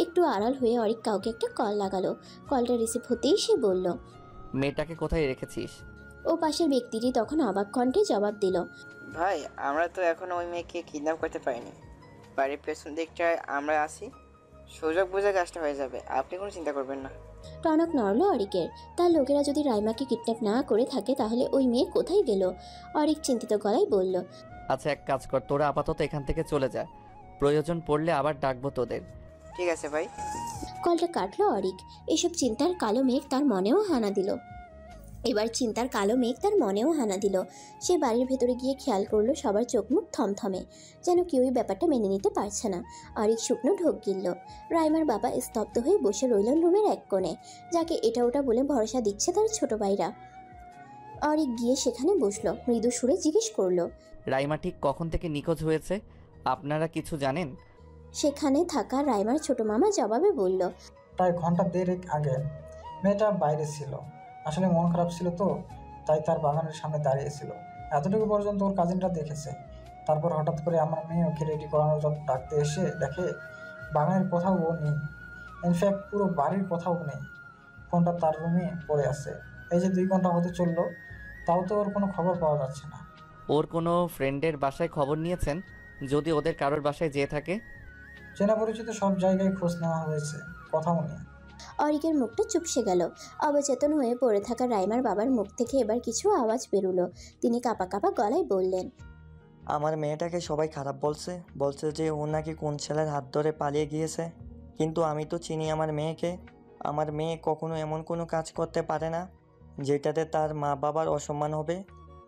একটু আড়াল হয়ে অরিক কাউকে একটা কল লাগালো। কলটা রিসিভ হতেই সে বলল, মেয়েটাকে কোথায় রেখেছিস? ও পাশের ব্যক্তিটি তখন অবাক কণ্ঠে জবাব দিল, ভাই, আমরা তো এখনো ওই মেয়েকে কিডন্যাপ করতে পারিনি। বাড়ির পেছন দিকটায় আমরা আসি, সুযোগ বুঝে কাজটা হয়ে যাবে, আপনি কোনো চিন্তা করবেন না। টনক নড়ল অরিকের। তার লোকেরা যদি রাইমাকে কিডন্যাপ না করে থাকে তাহলে ওই মেয়ে কোথায় গেল? অরিক চিন্তিত গলায় বলল, আচ্ছা, এক কাজ কর, তোরা আপাতত এখান থেকে চলে যা। প্রয়োজন পড়লে আবার ডাকবো তোদের। ঠিক আছে ভাই। কলটা কাটলো অরিক। এসব চিন্তার কালো মেঘ তার মনেও হানা দিল। সে বাড়ির ভেতরে গিয়ে খেয়াল করলো সবার চোখ মুখ থমথমে, যেন কেউই ব্যাপারটা মেনে নিতে পারছে না। অরিক শুকনো ঢোক গিলল। রাইমার বাবা স্তব্ধ হয়ে বসে রইলেন রুমের এক কোণে, যাকে এটা ওটা বলে ভরসা দিচ্ছে তার ছোট ভাইরা। অরিক গিয়ে সেখানে বসলো, মৃদু সুরে জিজ্ঞেস করলো, রাইমা ঠিক কখন থেকে নিখোঁজ হয়েছে আপনারা কিছু জানেন? সেখানে থাকা রাইমার ছোট মামা জবাবে বলল, প্রায় ঘন্টা দেড়েক আগে। মেয়েটা বাইরে ছিল, আসলে মন খারাপ ছিল তো, তাই তার বাগানের সামনে দাঁড়িয়েছিল। এতটুকু পর্যন্ত ওর কাজিনটা দেখেছে। তারপর হঠাৎ করে আমার মেয়ে ওকে রেডি করানোর জন্য ডাকতে এসে দেখে বাগানের কোথাও ও নেই। ইনফ্যাক্ট পুরো বাড়ির কোথাও নেই। ফোনটা তার রুমে পড়ে আছে। এই যে 2 ঘন্টা হতে চললো, তাও তো ওর কোনো খবর পাওয়া যাচ্ছে না। ওর কোনো ফ্রেন্ডের বাসায় খবর নিয়েছেন? যদি ওদের কারোর বাসায় যেয়ে থাকে? চেনা পরিচিত সব জায়গায় খোঁজ নেওয়া হয়েছে, কথাও নেই। অরিকের মুখটা চুপসে গেল। অবচেতন হয়ে পড়ে থাকা রাইমার বাবার মুখ থেকে এবার কিছু আওয়াজ বেরুলো। তিনি কাঁপা কাঁপা গলায় বললেন, আমার মেয়েটাকে সবাই খারাপ বলছে, বলছে যে ও নাকি কোন ছেলের হাত ধরে পালিয়ে গিয়েছে। কিন্তু আমি তো চিনি আমার মেয়েকে। আমার মেয়ে কখনো এমন কোনো কাজ করতে পারে না যেটাতে তার মা বাবার অসম্মান হবে।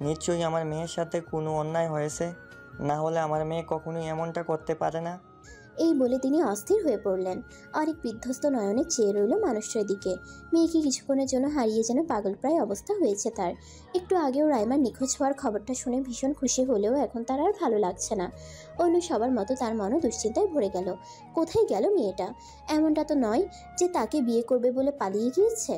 নিশ্চয়ই আমার মেয়ের সাথে কোনো অন্যায় হয়েছে, না হলে আমার মেয়ে কখনোই এমনটা করতে পারে না। এই বলে তিনি অস্থির হয়ে পড়লেন। অরিক বিধ্বস্ত নয়নে চেয়ে রইল মানুষটার দিকে। মেয়েকে কিছুক্ষণের জন্য হারিয়ে যেন পাগলপ্রায় অবস্থা হয়েছে তার। একটু আগেও রাইমার নিখোঁজ হওয়ার খবরটা শুনে ভীষণ খুশি হলেও এখন তার আর ভালো লাগছে না। অন্য সবার মতো তার মনও দুশ্চিন্তায় ভরে গেল। কোথায় গেল মেয়েটা? এমনটা তো নয় যে তাকে বিয়ে করবে বলে পালিয়ে গিয়েছে।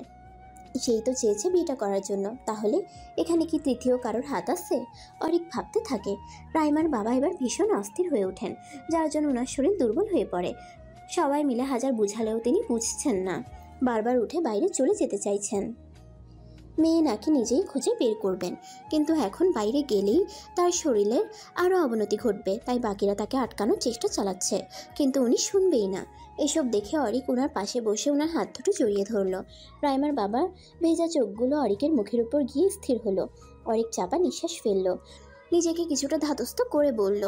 সেই তো চেয়েছে বিয়েটা করার জন্য, তাহলে এখানে কি তৃতীয় কারোর হাত আছে? অরিক ভাবতে থাকে। রাইমার বাবা এবার ভীষণ অস্থির হয়ে ওঠেন, যার জন্য ওনার শরীর দুর্বল হয়ে পড়ে। সবাই মিলে হাজার বুঝালেও তিনি বুঝছেন না, বারবার উঠে বাইরে চলে যেতে চাইছেন। মেয়ে নাকি নিজেই খুঁজে বের করবেন, কিন্তু এখন বাইরে গেলেই তার শরীরের আরও অবনতি ঘটবে, তাই বাকিরা তাকে আটকানোর চেষ্টা চালাচ্ছে, কিন্তু উনি শুনবেই না। এসব দেখে অরিক ওনার পাশে বসে ওনার হাত দুটো জড়িয়ে ধরল। রাইমার বাবার ভেজা চোখগুলো অরিকের মুখের উপর গিয়ে স্থির হলো। অরিক চাপা নিঃশ্বাস ফেলল, নিজেকে কিছুটা ধাতস্থ করে বলল,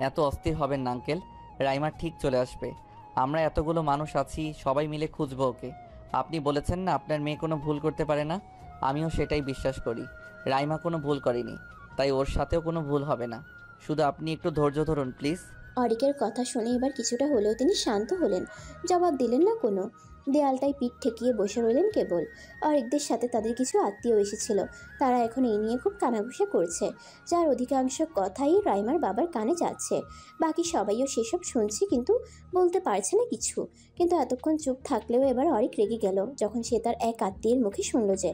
এত অস্থির হবেন না আঙ্কেল, রাইমার ঠিক চলে আসবে। আমরা এতগুলো মানুষ আছি, সবাই মিলে খুঁজবো ওকে। আপনি বলেছেন না আপনার মেয়ে কোনো ভুল করতে পারে না, আমিও সেটাই বিশ্বাস করি। রাইমা কোনো ভুল করেনি, তাই ওর সাথেও কোনো ভুল হবে না। শুধু আপনি একটু ধৈর্য ধরুন প্লিজ। অরিকের কথা শুনে এবার কিছুটা হলেও তিনি শান্ত হলেন। জবাব দিলেন না কোনো। দেয়ালটায় পিঠ ঠেকিয়ে বসে রইলেন কেবল। অরিকদের সাথে তাদের কিছু আত্মীয় এসেছিল, তারা এখন এই নিয়ে খুব কানাঘুষা করছে, যার অধিকাংশ কথাই রাইমার বাবার কানে যাচ্ছে। বাকি সবাইও সেসব শুনছে, কিন্তু বলতে পারছে না কিছু। কিন্তু এতক্ষণ চুপ থাকলেও এবার অরিক রেগে গেল যখন সে তার এক আত্মীয়ের মুখে শুনল যে,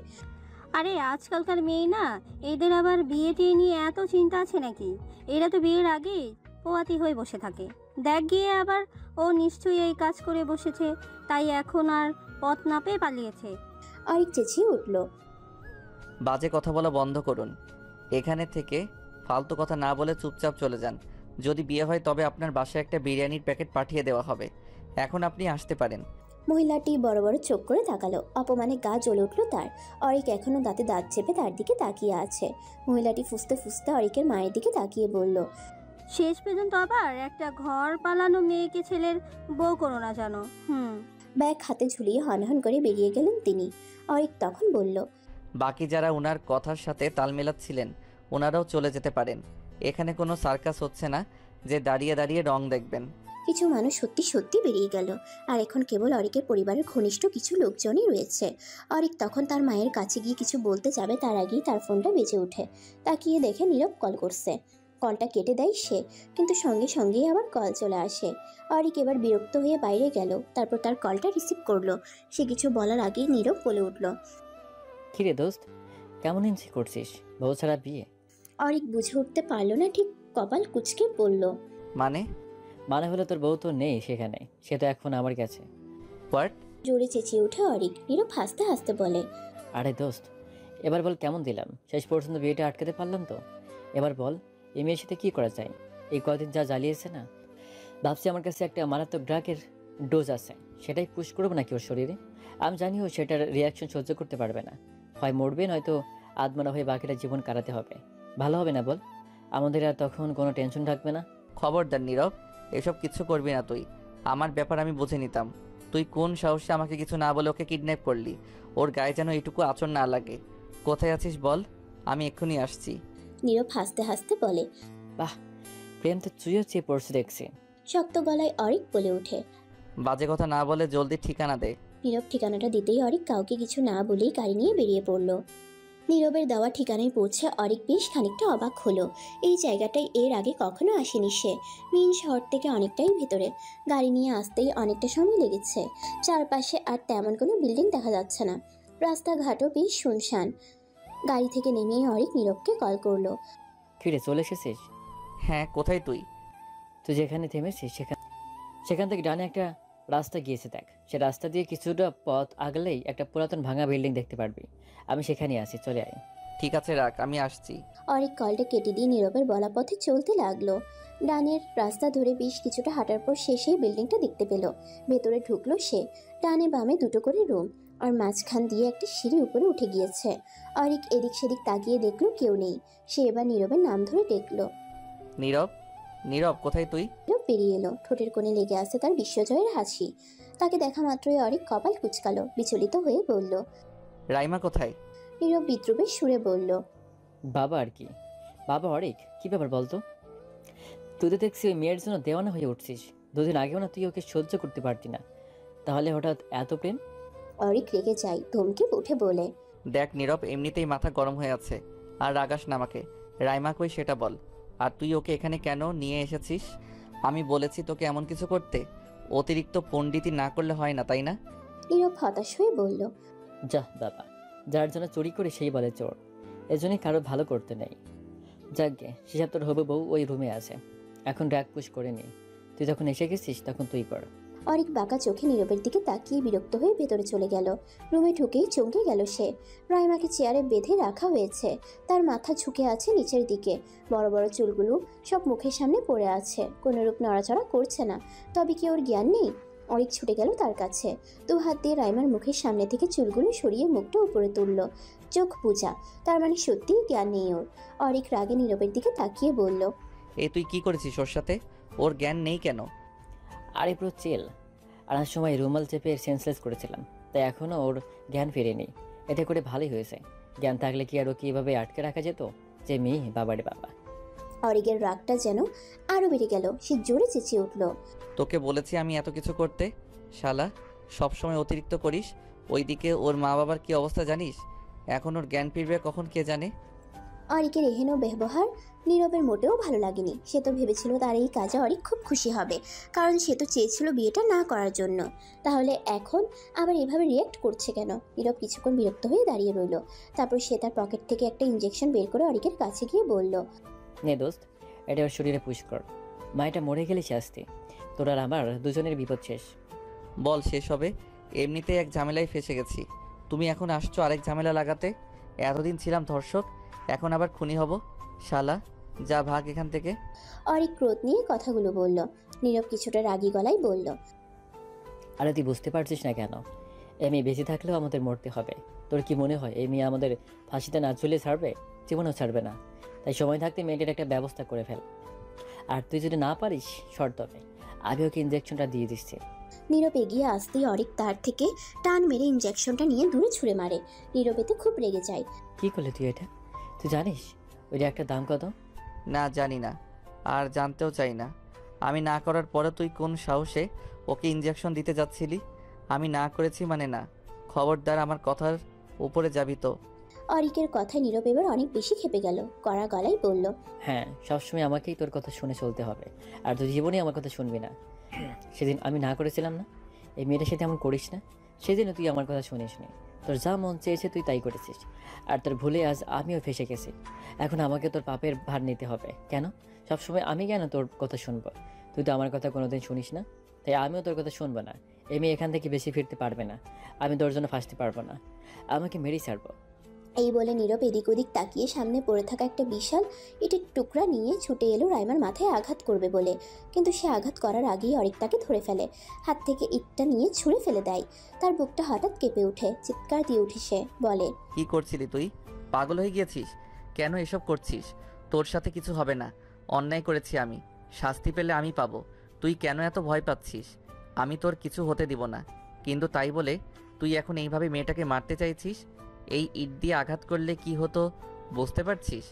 আরে আজকালকার মেয়ে না, এদের আবার বিয়ে টিয়ে নিয়ে এত চিন্তা আছে নাকি? এরা তো বিয়ের আগেই পোয়াতি হয়ে বসে থাকে। দেখ গিয়ে আবার ও নিশ্চয়ই এই কাজ করে বসেছে, তাই এখন আর পথ না পেয়ে পালিয়েছে। অরিক চেঁচিয়ে উঠল, বাজে কথা বলা বন্ধ করুন। এখানে থেকে ফালতু কথা না বলে চুপচাপ চলে যান। যদি বিয়ে হয় তবে আপনার বাসায় একটা বিরিয়ানির প্যাকেট পাঠিয়ে দেওয়া হবে। এখন আপনি আসতে পারেন। মহিলাটি বড় বড় চোখ করে তাকালো। অপমানে গা জ্বলে উঠল তার। অরিক এখনো দাঁতে দাঁত চেপে তার দিকে তাকিয়ে আছে। মহিলাটি ফুসতে ফুসতে অরিকের মায়ের দিকে তাকিয়ে বলল, শেষ পর্যন্ত আবার একটা ঘর পালানো মেয়েকে ছেলের বউ করো না জানো। ব্যাগ হাতে ঝুলিয়ে হনহন করে বেরিয়ে গেলেন তিনি। অরিক তখন বলল, বাকি যারা ওনার কথার সাথে তাল মেলাচ্ছিলেন ওনারাও চলে যেতে পারেন। এখানে কোনো সার্কাস হচ্ছে না যে দাঁড়িয়ে দাঁড়িয়ে রং দেখবেন। কিছু মানুষ সত্যি সত্যি বেরিয়ে গেল, আর এখন কেবল অরিকের পরিবারের ঘনিষ্ঠ কিছু লোকজনই রয়েছে। অরিক তখন তার মায়ের কাছে গিয়ে কিছু বলতে যাবে, তার আগেই তার ফোনটা বেজে ওঠে। তাকিয়ে দেখে নীরব কল করছে। কলটা কেটে দেয় সে, কিন্তু সঙ্গে সঙ্গেই আবার কল চলে আসে। অরিক এবার বিরক্ত হয়ে বাইরে গেল, তারপর তার কলটা রিসিভ করলো। সে কিছু বলার আগেই নীরব বলে উঠল, কিরে দোস্ত, কেমন ইঞ্চি করছিস? বউ ছাড়া বিয়ে? অরিক বুঝে উঠতে পারলো না ঠিক, কপাল কুঁচকে বলল, মানে হলো তোর বউ তো নেই সেখানে, সে তো এখন আমার কাছে। হোয়াট? জোরে চেঁচিয়ে উঠে অরিক। নীরব হাসতে হাসতে বলে, আরে দোস্ত, এবার বল কেমন দিলাম? শেষ পর্যন্ত বিয়েটা আটকাতে পারলাম তো। এবার বল এই মেয়ের সাথে কী করা যায়? এই কদিন যা জ্বালিয়েছে না, ভাবছি আমার কাছে একটা মারাত্মক ড্রাগের ডোজ আছে, সেটাই পুশ করবো নাকি ওর শরীরে। আমি জানিও সেটার রিয়াকশন সহ্য করতে পারবে না, হয় মরবে নয়তো আত্মনা হয়ে বাকিটা জীবন কাটাতে হবে। ভালো হবে না বল? আমাদের আর তখন কোনো টেনশন থাকবে না। খবরদার নীরব, এসব কিছু করবি না তুই। আমার ব্যাপার আমি বুঝে নিতাম। তুই কোন সাহসে আমাকে কিছু না বলে ওকে কিডন্যাপ করলি? ওর গায়ে যেন এইটুকু আঁচড় না লাগে। কোথায় আছিস বল, আমি এক্ষুনি আসছি। নীরব হাসতে হাসতে বলে, বাহ, প্রেম তো চুইও চেয়ে পড়ছে দেখছি। শক্ত গলায় অরিক বলে ওঠে, বাজে কথা না বলে জলদি ঠিকানা দে। নীরব ঠিকানাটা দিতেই অরিক কাউকে কিছু না বলেই গাড়ি নিয়ে বেরিয়ে পড়ল। নীরবের দেওয়া ঠিকানায় পৌঁছে অরিক বেশ খানিকটা অবাক হলো। এই জায়গাটায় এর আগে কখনো আসেনি সে। মেইন শহর থেকে অনেকটাই ভেতরে। গাড়ি নিয়ে আসতেই অনেকটা সময় লেগেছে। চারপাশে আর তেমন কোনো বিল্ডিং দেখা যাচ্ছে না। রাস্তাঘাটও বেশ শুনশান। গাড়ি থেকে নেমেই অরিক নীরবকে কল করলো। কিরে, চলে এসেছিস? হ্যাঁ, কোথায় তুই? তুই যেখানে থেমেছিস সেখান থেকে ডানে একটা রাস্তা গিয়েছে, দেখ। সে রাস্তা দিয়ে কিছুটা পথ আগলেই একটা পুরাতন ভাঙা বিল্ডিং দেখতে পারবি। আমি সেখানে আছি, চলে আয়। ঠিক আছে রাখ, আমি আসছি। অরিক কলটা কেটে দিয়ে নীরবের বলা পথে চলতে লাগলো। ডানের রাস্তা ধরে বেশ কিছুটা হাঁটার পর সে সেই বিল্ডিংটা দেখতে পেল। ভেতরে ঢুকলো সে। ডানে বামে দুটো করে রুম, আর মাঝখান দিয়ে একটা সিঁড়ি উপরে উঠে গিয়েছে। অরিক এদিক সেদিক তাকিয়ে দেখলো কেউ নেই। সে এবার নীরবের নাম ধরে ডেকলো। নীরব, নীরব কোথায় তুই? নীরব বেরিয়ে এলো। ঠোঁটের কোণে লেগে আছে তার বিশ্বজয়ের হাসি। তাকে দেখা মাত্রই অরিক কপাল কুঁচকালো, বিচলিত হয়ে বলল। রাইমা কোথায়? নীরব বিদ্রুপের সুরে বলল। বাবা আর কি। বাবা অরিক, কি ব্যাপার বলতো? তুই তো দেখছি ওই মেয়ের জন্য দেওয়ানা হয়ে উঠছিস। দুদিন আগেও না তুই ওকে সহ্য করতে পারতি না, তাহলে হঠাৎ এত প্রেম? অরিক রেগে যায়, ধমকে উঠে বলে। দেখ নীরব, এমনিতেই মাথা গরম হয়ে আছে, আর রাগাস না আমাকে। রাইমা কই সেটা বল। আর তুই ওকে এখানে কেন নিয়ে এসেছিস? আমি বলেছি তোকে এমন কিছু করতে? অতিরিক্ত পণ্ডিতি না করলে হয় না, তাই না? নীরব হতাশ হয়ে বলল। যা বাবা, যার জন্য চুরি করে সেই বলে চোর। এজন্যই কারো ভালো করতে নেই। যাকগে, সেসব তোর হবু বউ ওই রুমে আছে, এখন রাগ পুশ করে নি। তুই যখন এসে গেছিস তখন তুই কর। অরিক বাঁকা চোখে নীরবের দিকে তাকিয়ে বিরক্ত হয়ে ভেতরে চলে গেল। রুমে ঢুকেই চমকে গেল সে। রাইমাকে চেয়ারে বেঁধে রাখা হয়েছে। তার মাথা ঝুঁকে আছে নিচের দিকে। বড় বড় চুলগুলো সব মুখের সামনে পড়ে আছে, কোনোরূপ নড়াচড়া করছে না। তবে কি ওর জ্ঞান নেই? অরিক ছুটে গেল তার কাছে। দু হাত দিয়ে রাইমার মুখের সামনে থেকে চুলগুলো সরিয়ে মুখটা উপরে তুলল। চোখ বুজা, তার মানে সত্যিই জ্ঞান নেই ওর। অরিক রাগে নীরবের দিকে তাকিয়ে বলল। তুই কি করেছিস ওর সাথে? ওর জ্ঞান নেই কেন? আরে পুরো চেল। আনার সময় রুমাল চেপে সেন্সলেস করেছিলাম, তাই এখনও ওর জ্ঞান ফেরেনি। এটা করে ভালোই হয়েছে। জ্ঞান থাকলে কি আর ওকে এভাবে আটকে রাখা যেত? যে মেয়ে, বাবারে বাবা। অরিকের রাগটা যেন আরো বেড়ে গেল। সে জোরে চেঁচিয়ে উঠল। তোকে বলেছি আমি এত কিছু করতে? শালা, সবসময় অতিরিক্ত করিস। ওইদিকে ওর মা বাবার কি অবস্থা জানিস? এখন ওর জ্ঞান ফিরবে কখন কে জানে। অরিকের এহেন ব্যবহার নীরবের মোটেও ভালো লাগেনি। সে তো ভেবেছিল তার এই কাজে অরিক খুব খুশি হবে, কারণ সে তো চেয়েছিল বিয়েটা না করার জন্য। তাহলে এখন আবার এভাবে রিয়েক্ট করছে কেন? নীরব কিছুক্ষণ বিরক্ত হয়ে দাঁড়িয়ে রইল। তারপর সে তার পকেট থেকে একটা ইঞ্জেকশন বের করে অরিকের কাছে গিয়ে বলল। নে দোস্ত, এটা ওর শরীরে পুশ কর। মায়েটা মরে গেলে শাস্তি। তোর আর আমার দুজনের বিপদ শেষ। বল শেষ হবে? এমনিতেই এক ঝামেলায় ফেসে গেছি, তুমি এখন আসছো আরেক ঝামেলা লাগাতে। এতদিন ছিলাম ধর্ষক, এখন আবার খুনি হব। শালা, যা ভাগ এখান থেকে। অরিক ক্রোধ নিয়ে কথাগুলো বলল। নীরব কিছুটা রাগী গলায় বলল। আরে তুই বুঝতে পারছিস না কেন? এই মেয়ে বেঁচে থাকলেও আমাদের মরতে হবে। তোর কি মনে হয় এই মেয়ে আমাদের ফাঁসিতে না ঝুলে ছাড়বে? জীবনেও ছাড়বে না। তাই সময় থাকতে মেয়েটার একটা ব্যবস্থা করে ফেল। আর তুই যদি না পারিস, শর্ত নেই, আমি ওকে ইঞ্জেকশনটা দিয়ে দিচ্ছি। নীরব এগিয়ে আসতেই অরিক তার থেকে টান মেরে ইঞ্জেকশনটা নিয়ে দূরে ছুঁড়ে মারে। নীরব এতে খুব রেগে যায়। কি করলি তুই এটা? তুই জানিস ওইটা একটা দাম কত? না, জানি না, আর জানতেও চাই না। আমি না করার পরে তুই কোন সাহসে ওকে ইঞ্জেকশন দিতে যাচ্ছিলি? আমি না করেছি মানে না। খবরদার আমার কথার উপরে যাবি তো। অরিকের কথায় নীরব এবার অনেক বেশি ক্ষেপে গেল। কড়া গলায় বলল। হ্যাঁ, সবসময় আমাকেই তোর কথা শুনে চলতে হবে, আর তুই জীবনেই আমার কথা শুনবি না। সেদিন আমি না করেছিলাম না, এই মেয়েটার সাথে এমন করিস না। সেদিনও তুই আমার কথা শুনিস নি। তোর যা মন চেয়েছে তুই তাই করেছিস, আর তোর ভুলে আজ আমিও ফেসে গেছি। এখন আমাকে তোর পাপের ভার নিতে হবে। কেন? সবসময় আমি কেন তোর কথা শুনবো? তুই তো আমার কথা কোনোদিন শুনিস না, তাই আমিও তোর কথা শুনবো না। এই মেয়ে এখান থেকে বেশি ফিরতে পারবে না। আমি তোর জন্য ফাঁসতে পারবো না, আমাকে মেরেই ছাড়বো। এই বলে নীরব এদিক ওদিক তাকিয়ে সামনে পড়ে থাকা একটা বিশাল ইটের টুকরা নিয়ে ছুটে এলো রাইমার মাথায় আঘাত করবে বলে। কিন্তু সে আঘাত করার আগেই অরিক তাকে ধরে ফেলে। হাত থেকে ইটটা নিয়ে ছুঁড়ে ফেলে দেয়। তার বুকটা হঠাৎ কেঁপে ওঠে। চিৎকার দিয়ে উঠে সে বলে। কি করছিলি তুই? পাগল হয়ে গিয়েছিস? কেন এসব করছিস? তোর সাথে কিছু হবে না। অন্যায় করেছি আমি, শাস্তি পেলে আমি পাবো। তুই কেন এত ভয় পাচ্ছিস? আমি তোর কিছু হতে দিব না। কিন্তু তাই বলে তুই এখন এইভাবে মেয়েটাকে মারতে চাইছিস? এই ইট দিয়ে আঘাত করলে কি হতো বুঝতে পারছিস?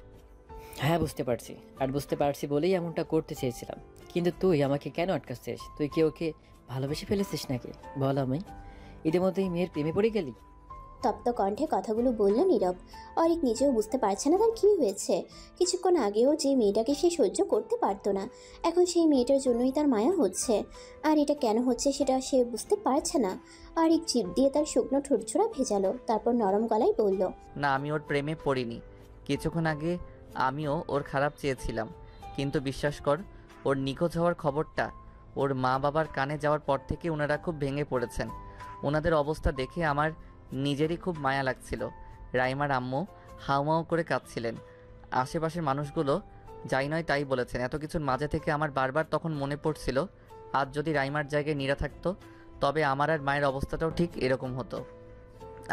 হ্যাঁ, বুঝতে পারছি, আর বুঝতে পারছি বলেই এমনটা করতে চেয়েছিলাম। কিন্তু তুই আমাকে কেন আটকাচ্ছিস? তুই কি ওকে ভালোবেসে ফেলেছিস নাকি? বল, আমি ইতিমধ্যেই মেয়ের প্রেমে পড়ে গেলি? তপ্ত কণ্ঠে কথাগুলো বলল নীরব। অরিক নিজেও বুঝতে পারছে না তার কি হয়েছে। কিছুক্ষণ আগেও যে মেয়েটাকে সে সহ্য করতে পারতো না, এখন সেই মেয়েটার জন্যই তার মায়া হচ্ছে। আর এটা কেন হচ্ছে সেটা সে বুঝতে পারছে না। অরিক জিভ দিয়ে তার শুকনো ঠোঁটছোড়া ভেজালো, তারপর নরম গলায় বলল। না, আমি ওর প্রেমে পড়িনি। কিছুক্ষণ আগে আমিও ওর খারাপ চেয়েছিলাম, কিন্তু বিশ্বাস কর, ওর নিখোঁজ হওয়ার খবরটা ওর মা বাবার কানে যাওয়ার পর থেকে ওনারা খুব ভেঙে পড়েছেন। ওনাদের অবস্থা দেখে আমার নিজেরই খুব মায়া লাগছিল। রাইমার আম্মু হাউমাউ করে কাঁদছিলেন। আশেপাশের মানুষগুলো যাই নয় তাই বলেছেন। এত কিছুর মাঝে থেকে আমার বারবার তখন মনে পড়ছিল, আজ যদি রাইমার জায়গায় নীরা থাকতো, তবে আমার আর মায়ের অবস্থাটাও ঠিক এরকম হতো।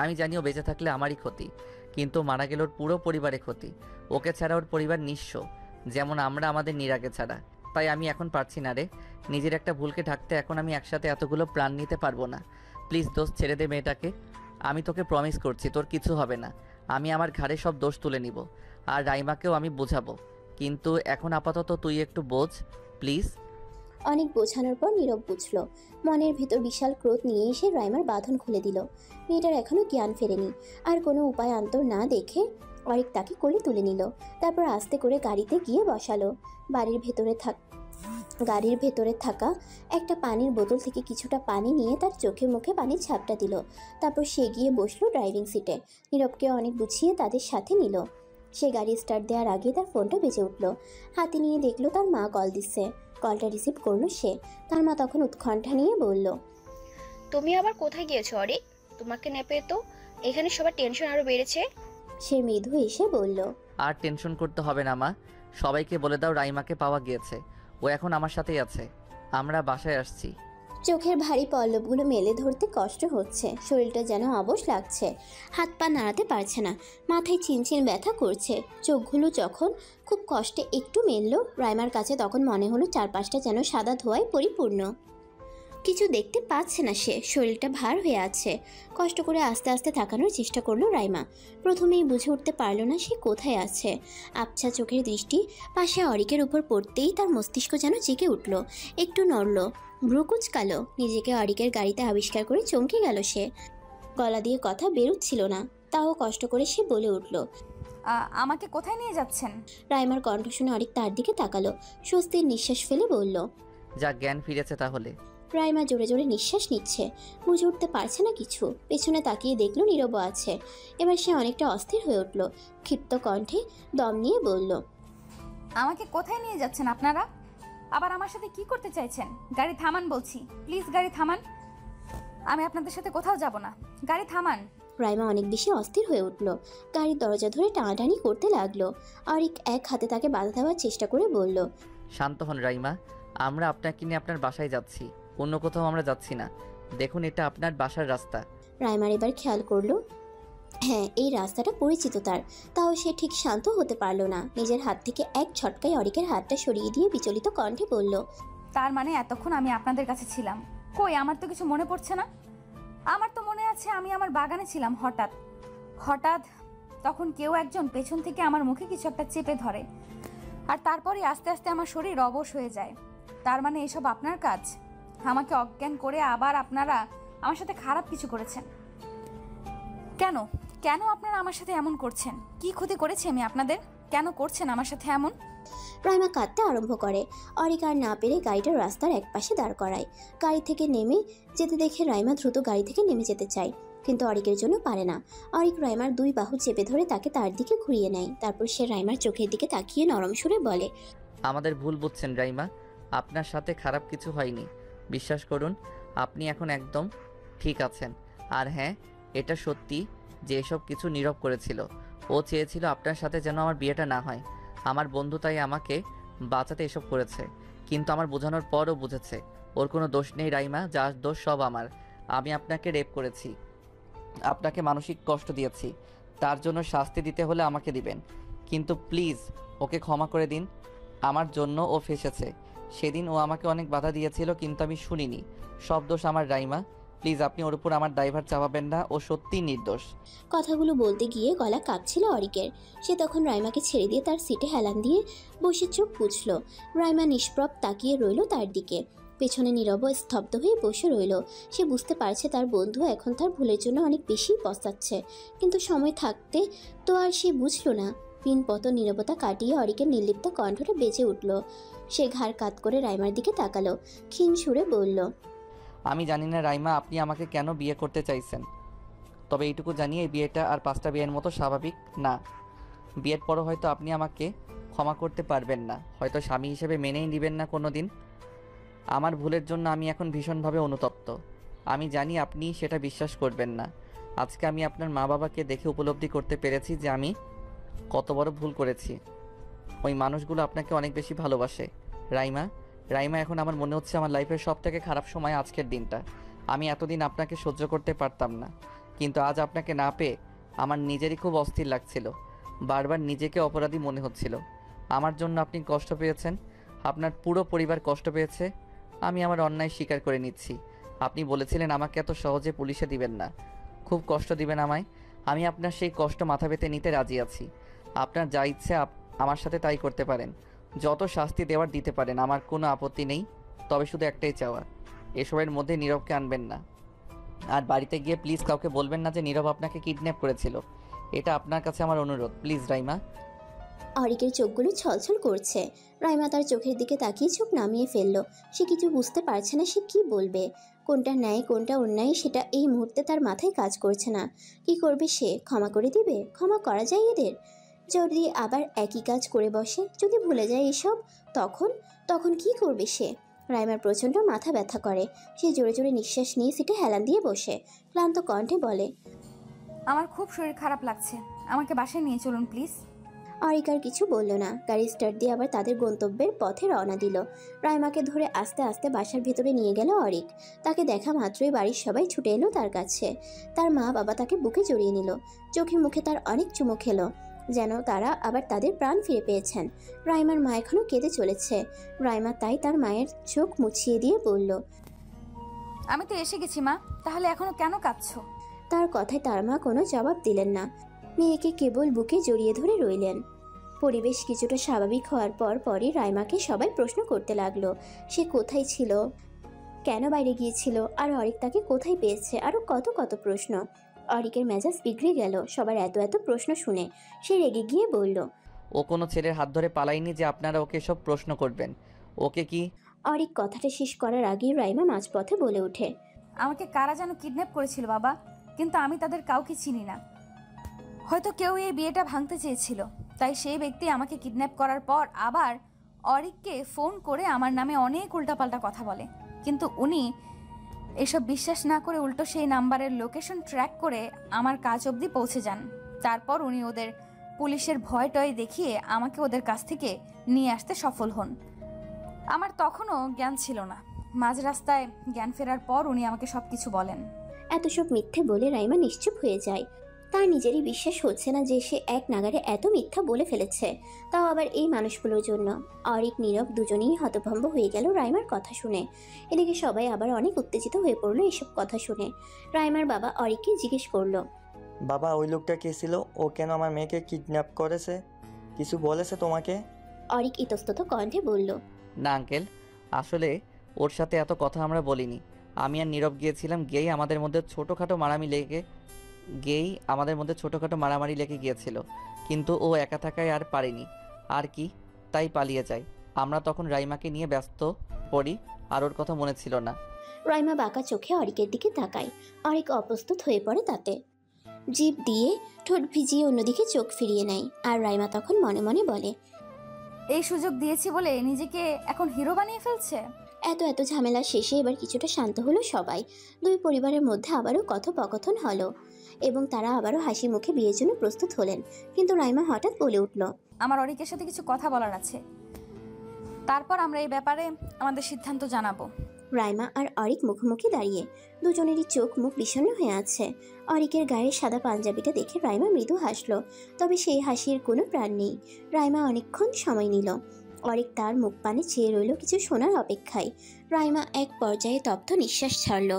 আমি জানি ও বেঁচে থাকলে আমারই ক্ষতি, কিন্তু মারা গেল ওর পুরো পরিবারে ক্ষতি। ওকে ছাড়া ওর পরিবার নিঃস্ব, যেমন আমরা আমাদের নীরাকে ছাড়া। তাই আমি এখন পারছি না রে, নিজের একটা ভুলকে ঢাকতে। এখন আমি একসাথে এতগুলো প্রাণ নিতে পারবো না। প্লিজ দোস্ত, ছেড়ে দে মেয়েটাকে। আমি তোকে প্রমিস করছি তোর কিছু হবে না। আমি আমার ঘাড়ে সব দোষ তুলে নিব, আর রাইমাকেও আমি বোঝাবো। কিন্তু এখন আপাতত তুই একটু বোঝ প্লিজ। অনেক বোঝানোর পর নীরব বুঝল। মনের ভিতর বিশাল ক্রোধ নিয়ে এসে রাইমার বাঁধন খুলে দিল। মেয়েটার এখনো জ্ঞান ফেরেনি। আর কোনো উপায় অন্তর না দেখে অরিক তাকে কোলে তুলে নিল। তারপর আস্তে করে গাড়িতে গিয়ে বসালো। গাড়ির ভেতরে থাকা একটা পানির বোতল থেকে কিছুটা পানি নিয়ে তার চোখে মুখে পানির ঝাপটা দিল। তারপর সে গিয়ে বসলো ড্রাইভিং সিটে। নীরবকে অনেক গুছিয়ে তাদের সাথে নিল। সে গাড়ি স্টার্ট দেওয়ার আগে তার ফোনটা বেজে উঠল। হাতে নিয়ে দেখলো তার মা কল দিচ্ছে। কলটা রিসিভ করলো সে। তার মা তখন উৎকণ্ঠা নিয়ে বলল, তুমি আবার কোথায় গিয়েছো অরিক? তোমাকে না পেয়ে তো এখানে সবার টেনশন আরো বেড়েছে। সে মৃদু এসে বলল, আর টেনশন করতে হবে না মা, সবাইকে বলে দাও রাইমাকে পাওয়া গিয়েছে। ও এখন আমার সাথেই আছে। আমরা বাসায় আসছি। চোখের ভারী পল্লবগুলো মেলে ধরতে কষ্ট হচ্ছে। শরীরটা যেন অবশ লাগছে। হাত পা নাড়াতে পারছে না। মাথায় চিনচিন ব্যথা করছে। চোখগুলো যখন খুব কষ্টে একটু মেলল রাইমার কাছে, তখন মনে হলো চারপাশটা যেন সাদা ধোঁয়ায় পরিপূর্ণ। কিছু দেখতে পাচ্ছে না সে। শরীরটা ভার হয়ে আছে। কষ্ট করে আস্তে আস্তে তাকানোর চেষ্টা করলো রাইমা। প্রথমেই বুঝে উঠতে পারল না সে কোথায় আছে। আবছা চোখের দৃষ্টি পাশে অরিকের উপর পড়তেই তার মস্তিষ্ক যেন জেগে উঠল। একটু নড়ল, ভ্রু কুচকালো। নিজেকে অরিকের গাড়িতে আবিষ্কার করে চমকে গেল সে। গলা দিয়ে কথা বেরোচ্ছিল না, তাও কষ্ট করে সে বলে উঠল, আমাকে কোথায় নিয়ে যাচ্ছেন? রাইমার কণ্ঠ শুনে অরিক তার দিকে তাকালো। স্বস্তির নিঃশ্বাস ফেলে বলল, যা জ্ঞান ফিরেছে তাহলে। রাইমা জোরে জোরে নিঃশ্বাস নিচ্ছে। বুঝে উঠতে পারছে না কিছু। পেছনে তাকিয়ে দেখলো নীরব আছে। এবার সে অনেকটা অস্থির হয়ে উঠল। ক্ষিপ্ত কণ্ঠে দম নিয়ে বলল, আমাকে কোথায় নিয়ে যাচ্ছেন আপনারা? আবার আমার সাথে কি করতে চাইছেন? গাড়ি থামান বলছি, প্লিজ গাড়ি থামান। আমি আপনাদের সাথে কোথাও যাব না, গাড়ি থামান। রাইমা অনেক বেশি অস্থির হয়ে উঠল। গাড়ির দরজা ধরে টানাটানি করতে লাগলো। অরিক এক হাতে তাকে বাধা দেওয়ার চেষ্টা করে বলল, শান্ত হন রাইমা, আমরা আপনাকে নিয়ে আপনার বাসায় যাচ্ছি, অন্য কোথাও আমরা যাচ্ছি না। দেখুন এটা আপনার বাসার রাস্তা। রাইমার এবার খেয়াল করলো, হ্যাঁ এই রাস্তাটা পরিচিত তার। তাও সে ঠিক শান্ত হতে পারলো না। নিজের হাত থেকে এক ছটকায় অরিকের হাতটা সরিয়ে দিয়ে বিচলিত কণ্ঠে বলল, তার মানে এতক্ষণ আমি আপনাদের কাছে ছিলাম? কই, আমার তো কিছু মনে পড়ছে না। আমার তো মনে আছে আমি আমার বাগানে ছিলাম। হঠাৎ তখন কেউ একজন পেছন থেকে আমার মুখে কিছু একটা চেপে ধরে, আর তারপরে আস্তে আস্তে আমার শরীর অবশ হয়ে যায়। তার মানে এসব আপনার কাজ? আমাকে অজ্ঞান করে আবার আপনারা আমার সাথে খারাপ কিছু করেছেন? কেন কেন আপনারা আমার সাথে এমন করছেন? কি ক্ষতি করেছি আমি আপনাদের? কেন করছেন আমার সাথে এমন? রাইমা কাঁদতে আরম্ভ করে। অরিক আর না পেরে গাড়িটা রাস্তার এক পাশে দাঁড় করায়। গাড়ি থেকে নেমে যেতে দেখে রাইমা দ্রুত গাড়ি থেকে নেমে যেতে চায়, কিন্তু অরিকের জন্য পারে না। অরিক রাইমার দুই বাহু চেপে ধরে তাকে তার দিকে ঘুরিয়ে নেয়। তারপর সে রাইমার চোখের দিকে তাকিয়ে নরম সুরে বলে, আমাদের ভুল বুঝছেন রাইমা, আপনার সাথে খারাপ কিছু হয়নি। বিশ্বাস করুন, আপনি এখন একদম ঠিক আছেন। আর হ্যাঁ, এটা সত্যি যে এসব কিছু নীরব করেছিল। ও চেয়েছিল আপনার সাথে যেন আমার বিয়েটা না হয়। আমার বন্ধু তাই আমাকে বাঁচাতে এসব করেছে, কিন্তু আমার বোঝানোর পরও বুঝেছে ওর কোনো দোষ নেই রাইমা, যা দোষ সব আমার। আমি আপনাকে রেপ করেছি, আপনাকে মানসিক কষ্ট দিয়েছি, তার জন্য শাস্তি দিতে হলে আমাকে দিবেন। কিন্তু প্লিজ ওকে ক্ষমা করে দিন। আমার জন্য ও ফেসেছে। সেদিন ও আমাকে অনেক বাধা দিয়েছিল, কিন্তু আমি শুনিনি। সব দোষ আমার রাইমা, প্লিজ আপনি ওর উপর আমার ড্রাইভার চাপাবেন না। ও সত্যিই নির্দোষ। কথাগুলো বলতে গিয়ে গলা কাঁপছিল অরিকের। সে তখন রাইমাকে ছেড়ে দিয়ে তার সিটে হেলান দিয়ে বসে চোখ বুঝল। রাইমা নিষ্প্রভ তাকিয়ে রইল তার দিকে। পেছনে নীরব স্তব্ধ হয়ে বসে রইল। সে বুঝতে পারছে তার বন্ধু এখন তার ভুলের জন্য অনেক বেশি পস্তাচ্ছে, কিন্তু সময় থাকতে তো আর সে বুঝল না। পিনপত নীরবতা কাটিয়ে অরিকের নির্লিপ্ত কণ্ঠটা বেজে উঠল। সে ঘাড় কাত করে রাইমার দিকে তাকালো, ক্ষীণ সুরে বলল, আমি জানি না রাইমা আপনি আমাকে কেন বিয়ে করতে চাইছেন, তবে এইটুকু জানি এই বিয়েটা আর 5টা বিয়ের মতো স্বাভাবিক না। বিয়ের পরও হয়তো আপনি আমাকে ক্ষমা করতে পারবেন না, হয়তো স্বামী হিসেবে মেনেই নেবেন না কোনো দিন। আমার ভুলের জন্য আমি এখন ভীষণভাবে অনুতপ্ত। আমি জানি আপনি সেটা বিশ্বাস করবেন না। আজকে আমি আপনার মা বাবাকে দেখে উপলব্ধি করতে পেরেছি যে আমি কত বড় ভুল করেছি। ওই মানুষগুলো আপনাকে অনেক বেশি ভালোবাসে। রাইমা, রাইমা, এখন আমার মনে হচ্ছে আমার লাইফের সবথেকে খারাপ সময় আজকের দিনটা। আমি এতদিন আপনাকে সহ্য করতে পারতাম না, কিন্তু আজ আপনাকে না পেয়ে আমার নিজেরই খুব অস্থির লাগছিল। বারবার নিজেকে অপরাধী মনে হচ্ছিল। আমার জন্য আপনি কষ্ট পেয়েছেন, আপনার পুরো পরিবার কষ্ট পেয়েছে। আমি আমার অন্যায় স্বীকার করে নিচ্ছি। আপনি বলেছিলেন আমাকে এত সহজে পুলিশে দিবেন না, খুব কষ্ট দিবেন আমায়। আমি আপনার সেই কষ্ট মাথা পেতে নিতে রাজি আছি। আপনার যা ইচ্ছে আমার সাথে তাই করতে পারেন, যত শাস্তি দেওয়ার দিতে পারেন, আমার কোনো আপত্তি নেই। তবে শুধু একটাই চাওয়া, এসবের মধ্যে নীরবকে আনবেন না। আর বাড়িতে গিয়ে প্লিজ কাউকে বলবেন না যে নীরব আপনাকে কিডন্যাপ করেছিল। এটা আপনার কাছে আমার অনুরোধ, প্লিজ রাইমা। অরিকের চোখগুলো ছলছল করছে। রাইমা তার চোখের দিকে তাকিয়ে চোখ নামিয়ে ফেলল। সে কিছু বুঝতে পারছে না সে কি বলবে, কোনটা ন্যায় কোনটা অন্যায় সেটা এই মুহূর্তে তার মাথায় কাজ করছে না। কি করবে সে? ক্ষমা করে দিবে? ক্ষমা করা যায় এদের? যদি আবার একই কাজ করে বসে, যদি ভুলে যায় এসব, তখন তখন কি করবে সে? রাইমার প্রচণ্ড মাথা ব্যথা করে। সে জোরে জোরে নিঃশ্বাস নিয়ে সিটে হেলান দিয়ে বসে ক্লান্ত কণ্ঠে বলে, আমার খুব শরীর খারাপ লাগছে, আমাকে বাসায় নিয়ে চলুন প্লিজ। অরিক আর কিছু বলল না। গাড়ি স্টার্ট দিয়ে আবার তাদের গন্তব্যের পথে রওনা দিল। রাইমাকে ধরে আস্তে আস্তে বাসার ভেতরে নিয়ে গেল অরিক। তাকে দেখা মাত্রই বাড়ির সবাই ছুটে এলো তার কাছে। তার মা বাবা তাকে বুকে জড়িয়ে নিল। চোখে মুখে তার অনেক চুমু খেলো, যেন তারা আবার তাদের প্রাণ ফিরে পেয়েছেন। রাইমার মা এখনও কেঁদে চলেছে। রাইমা তাই তার মায়ের চোখ মুছিয়ে দিয়ে বলল, আমি তো এসে গেছি মা, তাহলে এখনো কেন কাঁদছো? তার কথায় তার মা কোনো জবাব দিলেন না। মেয়েকে কেবল বুকে জড়িয়ে ধরে রইলেন। পরিবেশ কিছুটা স্বাভাবিক হওয়ার পরই রাইমাকে সবাই প্রশ্ন করতে লাগলো, সে কোথায় ছিল, কেন বাইরে গিয়েছিল, আর অরিক তাকে কোথায় পেয়েছে, আরও কত কত প্রশ্ন। অরিকের মেজাজ বিগড়ে গেল সবার এত এত প্রশ্ন শুনে। সে রেগে গিয়ে বলল, ও কোনো ছেলের হাত ধরে পালায়নি যে আপনারা ওকে সব প্রশ্ন করবেন। ওকে কি? অরিক কথাটা শেষ করার আগেই রাইমা মাঝপথে বলে ওঠে, আমাকে কারা যেন কিডন্যাপ করেছিল বাবা, কিন্তু আমি তাদের কাউকে চিনি না। হয়তো কেউ এই বিয়েটা ভাঙতে চেয়েছিল, তাই সেই ব্যক্তি আমাকে কিডন্যাপ করার পর আবার অরিককে ফোন করে আমার নামে অনেক উল্টাপাল্টা কথা বলে। কিন্তু উনি এসব বিশ্বাস না করে উল্টো সেই নাম্বারের লোকেশন ট্র্যাক করে আমার কাজ অবধি পৌঁছে যান। তারপর উনি ওদের পুলিশের ভয় টয় দেখিয়ে আমাকে ওদের কাছ থেকে নিয়ে আসতে সফল হন। আমার তখনও জ্ঞান ছিল না। মাঝ রাস্তায় জ্ঞান ফেরার পর উনি আমাকে সব কিছু বলেন। এত সব মিথ্যে বলে রাইমা নিশ্চুপ হয়ে যায়। তার নিজেরই বিশ্বাস হচ্ছে না যে সে এক নাগারে এত মিথ্যা বলে ফেলেছে, তাও আবার এই মানুষগুলোর জন্য। অরিক নীরব দুজনেই হতভম্ব হয়ে গেল রাইমার কথা শুনে। এদিকে সবাই আবার অনেক উত্তেজিত হয়ে পড়লো এসব কথা শুনে। রাইমার বাবা অরিককে জিজ্ঞেস করলো, বাবা, ওই লোকটা কে ছিল? ও কেন আমার মেয়েকে কিডন্যাপ করেছে? কিছু বলেছে তোমাকে? অরিক ইতস্তত কণ্ঠে বলল, না আঙ্কেল, আসলে ওর সাথে এত কথা আমরা বলিনি। আমি আর নীরব গিয়েছিলাম, গিয়েই আমাদের মধ্যে ছোটোখাটো মারামারি লেগে গিয়েছিল, কিন্তু ও একা থাকায় আর পারেনি আর কি, তাই পালিয়ে যায়। আমরা তখন রাইমাকে নিয়ে ব্যস্ত পড়ি, আর ওর কথা মনে ছিল না। রাইমা বাঁকা চোখে অরিকের দিকে তাকায়। অরিক অপ্রস্তুত হয়ে পড়ে তাতে। জিভ দিয়ে ঠোঁট ভিজিয়ে অন্যদিকে চোখ ফিরিয়ে নেয়। আর রাইমা তখন মনে মনে বলে, এই সুযোগ দিয়েছি বলে নিজেকে এখন হিরো বানিয়ে ফেলছে। এত ঝামেলা শেষে এবার কিছুটা শান্ত হলো সবাই। দুই পরিবারের মধ্যে আবারও কথোপকথন হলো এবং তারা আবারও হাসি মুখে বিয়ের জন্য প্রস্তুত হলেন। কিন্তু রাইমা হঠাৎ বলে উঠল, আমার অরিকের সাথে কিছু কথা বলার আছে, তারপর আমরা এই ব্যাপারে আমাদের সিদ্ধান্ত জানাবো। রাইমা আর অরিক মুখোমুখি দাঁড়িয়ে, দুজনেরই চোখ মুখ বিষণ্ণ হয়ে আছে। অরিকের গায়ে সাদা পাঞ্জাবিটা দেখে রাইমা মৃদু হাসলো, তবে সেই হাসির কোনো প্রাণ নেই। রাইমা অনেকক্ষণ সময় নিল। অরিক তার মুখ পানে চেয়ে রইল কিছু শোনার অপেক্ষায়। রাইমা এক পর্যায়ে তপ্ত নিঃশ্বাস ছাড়ল।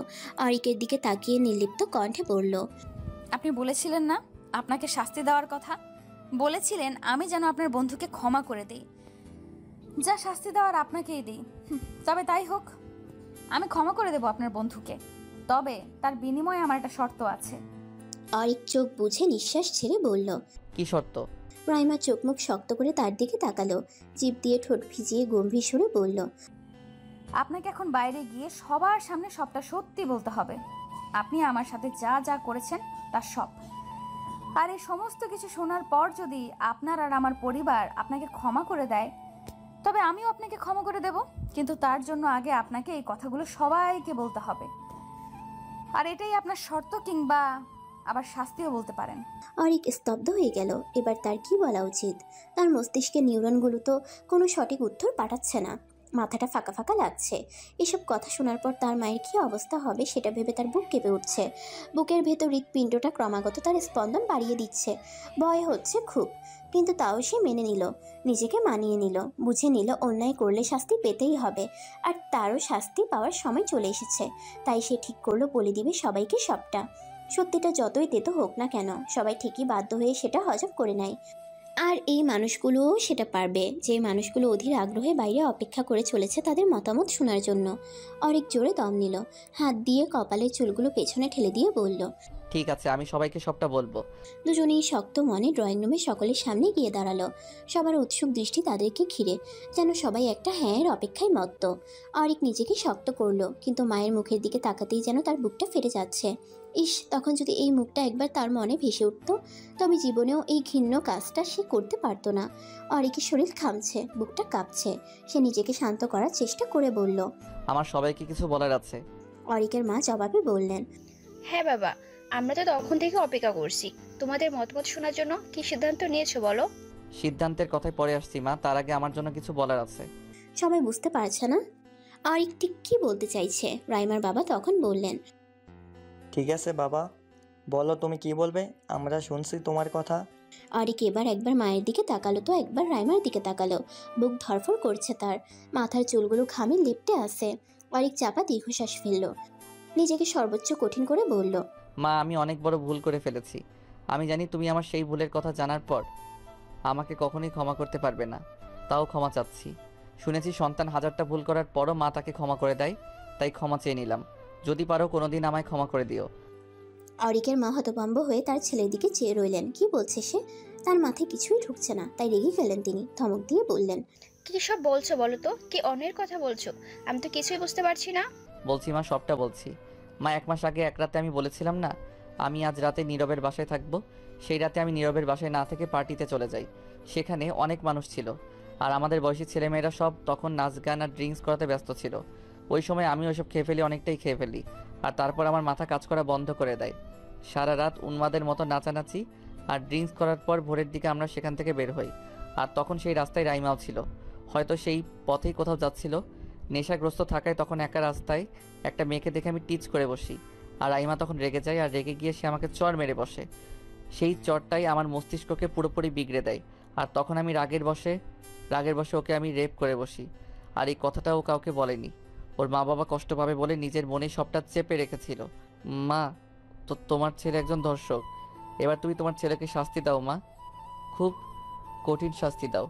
অরিকের দিকে তাকিয়ে নির্লিপ্ত কণ্ঠে বলল, আপনি বলেছিলেন না আপনাকে শাস্তি দেওয়ার কথা? বলেছিলেন আমি যেন আপনার বন্ধুকে ক্ষমা করে দিই। যা শাস্তি দেওয়ার আপনাকেই দিই। তবে তাই হোক, আমি ক্ষমা করে দেব আপনার বন্ধুকে, তবে তার বিনিময়ে আমার একটা শর্ত আছে। অরিক চোখ বুঝে নিঃশ্বাস ছেড়ে বলল, কি শর্ত? রাইমা চোখ মুখ শক্ত করে তার দিকে তাকালো। জিভ দিয়ে ঠোঁট ভিজিয়ে গম্ভীর সুরে বলল, আপনাকে এখন বাইরে গিয়ে সবার সামনে সবটা সত্যি বলতে হবে। আপনি আমার সাথে যা যা করেছেন তার সব। আর এই সমস্ত কিছু শোনার পর যদি আপনার আর আমার পরিবার আপনাকে ক্ষমা করে দেয়, তবে আমিও আপনাকে ক্ষমা করে দেব। কিন্তু তার জন্য আগে আপনাকে এই কথাগুলো সবাইকে বলতে হবে। আর এটাই আপনার শর্ত, কিংবা আবার শাস্তিও বলতে পারেন। অরিক স্তব্ধ হয়ে গেল। এবার তার কি বলা উচিত? তার মস্তিষ্কের নিউরনগুলো তো কোনো সঠিক উত্তর পাঠাচ্ছে না। মাথাটা ফাঁকা ফাঁকা লাগছে। এসব কথা শোনার পর তার মায়ের কী অবস্থা হবে সেটা ভেবে তার বুক কেঁপে উঠছে। বুকের ভেতর হৃৎপিণ্ডটা ক্রমাগত তার স্পন্দন বাড়িয়ে দিচ্ছে। ভয় হচ্ছে খুব, কিন্তু তাও সে মেনে নিল, নিজেকে মানিয়ে নিল, বুঝে নিল অন্যায় করলে শাস্তি পেতেই হবে। আর তারও শাস্তি পাওয়ার সময় চলে এসেছে। তাই সে ঠিক করলো বলে দিবে সবাইকে সবটা। সত্যিটা যতই তেতো হোক না কেন, সবাই ঠিকই বাধ্য হয়ে সেটা হজম করে নেয়। আর এই মানুষগুলোও সেটা পারবে, যে মানুষগুলো অধীর আগ্রহে বাইরে অপেক্ষা করে চলেছে তাদের মতামত শোনার জন্য। অনেক জোরে দম নিল, হাত দিয়ে কপালের চুলগুলো পেছনে ঠেলে দিয়ে বলল, ঠিক আছে, আমি সবাইকে সবটা বলবো। দুজনেই শক্ত মনে ড্রয়িং রুমে সকলের সামনে গিয়ে দাঁড়ালো। সবার উৎসুক দৃষ্টি তাদেরকে ঘিরে, যেন সবাই একটা হ্যাঁয়ের অপেক্ষায় মত্ত। অরিক নিজেকে শক্ত করলো, কিন্তু মায়ের মুখের দিকে তাকাতেই যেন তার বুকটা ফেটে যাচ্ছে। ইস, তখন যদি এই মুখটা একবার তার মনে ভেসে উঠত, তবে জীবনেও এই ঘৃণ্য কাজটা সে করতে পারতো না। অরিকের শরীর ঘামছে, বুকটা কাঁপছে। সে নিজেকে শান্ত করার চেষ্টা করে বলল, আমার সবাইকে কিছু বলার আছে। অরিকের মা জবাবে বললেন, হ্যাঁ বাবা, আমরা তো তখন থেকে অপেক্ষা করছি তোমাদের মতামত শোনার জন্য। কি সিদ্ধান্ত নিয়েছো বলো? সিদ্ধান্তের কথায় পরে আসছি মা, তার আগে আমার জন্য কিছু বলার আছে। সবাই বুঝতে পারছে না অরিক ঠিক কী বলতে চাইছে। রাইমার বাবা তখন বললেন, ঠিক আছে বাবা, বলো তুমি কি বলবে, আমরা শুনছি তোমার কথা। অরিক এবার একবার মায়ের দিকে তাকালো তো একবার রাইমার দিকে তাকালো। বুক ধরফর করছে তার, মাথার চুলগুলো ঘামে লেপ্টে আছে। অরিক চাপা দীর্ঘশ্বাস ফেলল, নিজেকে সর্বোচ্চ কঠিন করে বলল, মা, আমি অনেক বড় ভুল করে ফেলেছি। আমি জানি তুমি আমার সেই ভুলের কথা জানার পর আমাকে কখনোই ক্ষমা করতে পারবে না, তাও ক্ষমা চাচ্ছি। শুনেছি সন্তান হাজারটা ভুল করার পরও মা তাকে ক্ষমা করে দেয়, তাই ক্ষমা চেয়ে নিলাম। যদি পারো কোনোদিন আমায় ক্ষমা করে দিও। অরিকের মা হতভম্ব হয়ে তার ছেলের দিকে চেয়ে রইলেন। কি বলছে সে? তার মাথায় কিছুই ঢুকছে না, তাই রেগে গেলেন তিনি। ধমক দিয়ে বললেন, কি সব বলছো বলো তো? কি অন্যের কথা বলছো? আমি তো কিছুই বুঝতে পারছি না। বলছি মা, সবটা বলছি। মা, 1 মাস আগে এক রাতে আমি বলেছিলাম না আমি আজ রাতে নীরবের বাসায় থাকবো। সেই রাতে আমি নীরবের বাসায় না থেকে পার্টিতে চলে যাই। সেখানে অনেক মানুষ ছিল, আর আমাদের বয়সী ছেলেমেয়েরা সব তখন নাচ গান আর ড্রিঙ্কস করাতে ব্যস্ত ছিল। ওই সময় আমি ওইসব খেয়ে ফেলি, অনেকটাই খেয়ে ফেলি। আর তারপর আমার মাথা কাজ করা বন্ধ করে দেয়। সারা রাত উন্মাদের মতো নাচানাচি আর ড্রিঙ্কস করার পর ভোরের দিকে আমরা সেখান থেকে বের হই। আর তখন সেই রাস্তায় রাইমাও ছিল, হয়তো সেই পথেই কোথাও যাচ্ছিল। নেশাগ্রস্ত থাকায় তখন একা রাস্তায় একটা মেয়েকে দেখে আমি টিচ করে বসি, আর রাইমা তখন রেগে যায়, আর রেগে গিয়ে সে আমাকে চড় মেরে বসে। সেই চড়টাই আমার মস্তিষ্ককে পুরোপুরি বিগড়ে দেয়। আর তখন আমি রাগের বসে ওকে আমি রেপ করে বসি। আর এই কথাটা ও কাউকে বলেনি, ওর মা বাবা কষ্ট পাবে বলে নিজের মনে সবটা চেপে রেখেছিল। মা, তো তোমার ছেলে একজন ধর্ষক। এবার তুমি তোমার ছেলেকে শাস্তি দাও মা, খুব কঠিন শাস্তি দাও।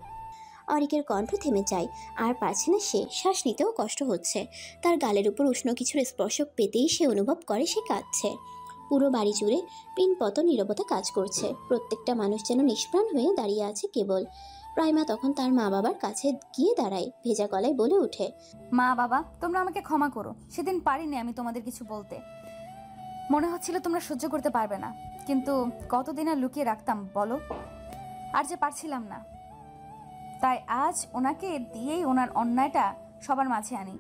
অরিকের কণ্ঠ থেমে যায়, আর পারছে না সে। শ্বাস নিতেও কষ্ট হচ্ছে। তার গালের উপর উষ্ণ কিছুর স্পর্শ পেতেই সে অনুভব করে সে কাঁদছে। পুরো বাড়ি জুড়ে পিনপত নীরবতা কাজ করছে। প্রত্যেকটা মানুষ যেন নিষ্প্রাণ হয়ে দাঁড়িয়ে আছে কেবল। রাইমা তখন তার মা বাবার কাছে গিয়ে দাঁড়ায়, ভেজা গলায় বলে ওঠে, মা বাবা, তোমরা আমাকে ক্ষমা করো। সেদিন পারিনি আমি তোমাদের কিছু বলতে। মনে হচ্ছিল তোমরা সহ্য করতে পারবে না, কিন্তু কতদিন আর লুকিয়ে রাখতাম বলো? আর যে পারছিলাম না, তাই আজ ওনাকে দিয়েই ওনার অন্যায়টা সবার মাঝে আনি।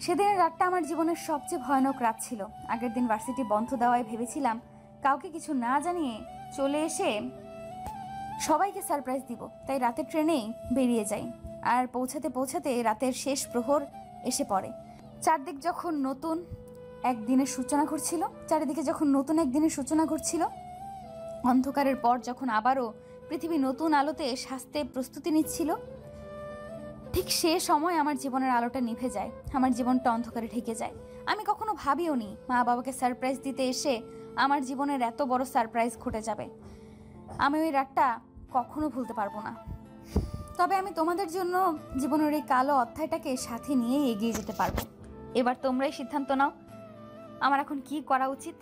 সেদিনের রাতটা আমার জীবনের সবচেয়ে ভয়ানক রাত ছিল। আগের দিন ভার্সিটি বন্ধ দেওয়ায় ভেবেছিলাম কাউকে কিছু না জানিয়ে চলে এসে সবাইকে সারপ্রাইজ দিব, তাই রাতের ট্রেনেই বেরিয়ে যাই। আর পৌঁছাতে পৌঁছাতে রাতের শেষ প্রহর এসে পড়ে। চারদিকে যখন নতুন একদিনের সূচনা ঘটছিল, অন্ধকারের পর যখন আবারও পৃথিবী নতুন আলোতে সাজতে প্রস্তুতি নিচ্ছিল, ঠিক সে সময় আমার জীবনের আলোটা নিভে যায়, আমার জীবনটা অন্ধকারে ঢেকে যায়। আমি কখনো ভাবিও নি মা বাবাকে সারপ্রাইজ দিতে এসে আমার জীবনের এত বড় সারপ্রাইজ ঘটে যাবে। আমি ওই রাতটা কখনো ভুলতে পারবো না। তবে আমি তোমাদের জন্য জীবনের এই কালো অধ্যায়টাকে সাথে নিয়ে এগিয়ে যেতে পারবো। এবার তোমরাই সিদ্ধান্ত নাও আমার এখন কি করা উচিত।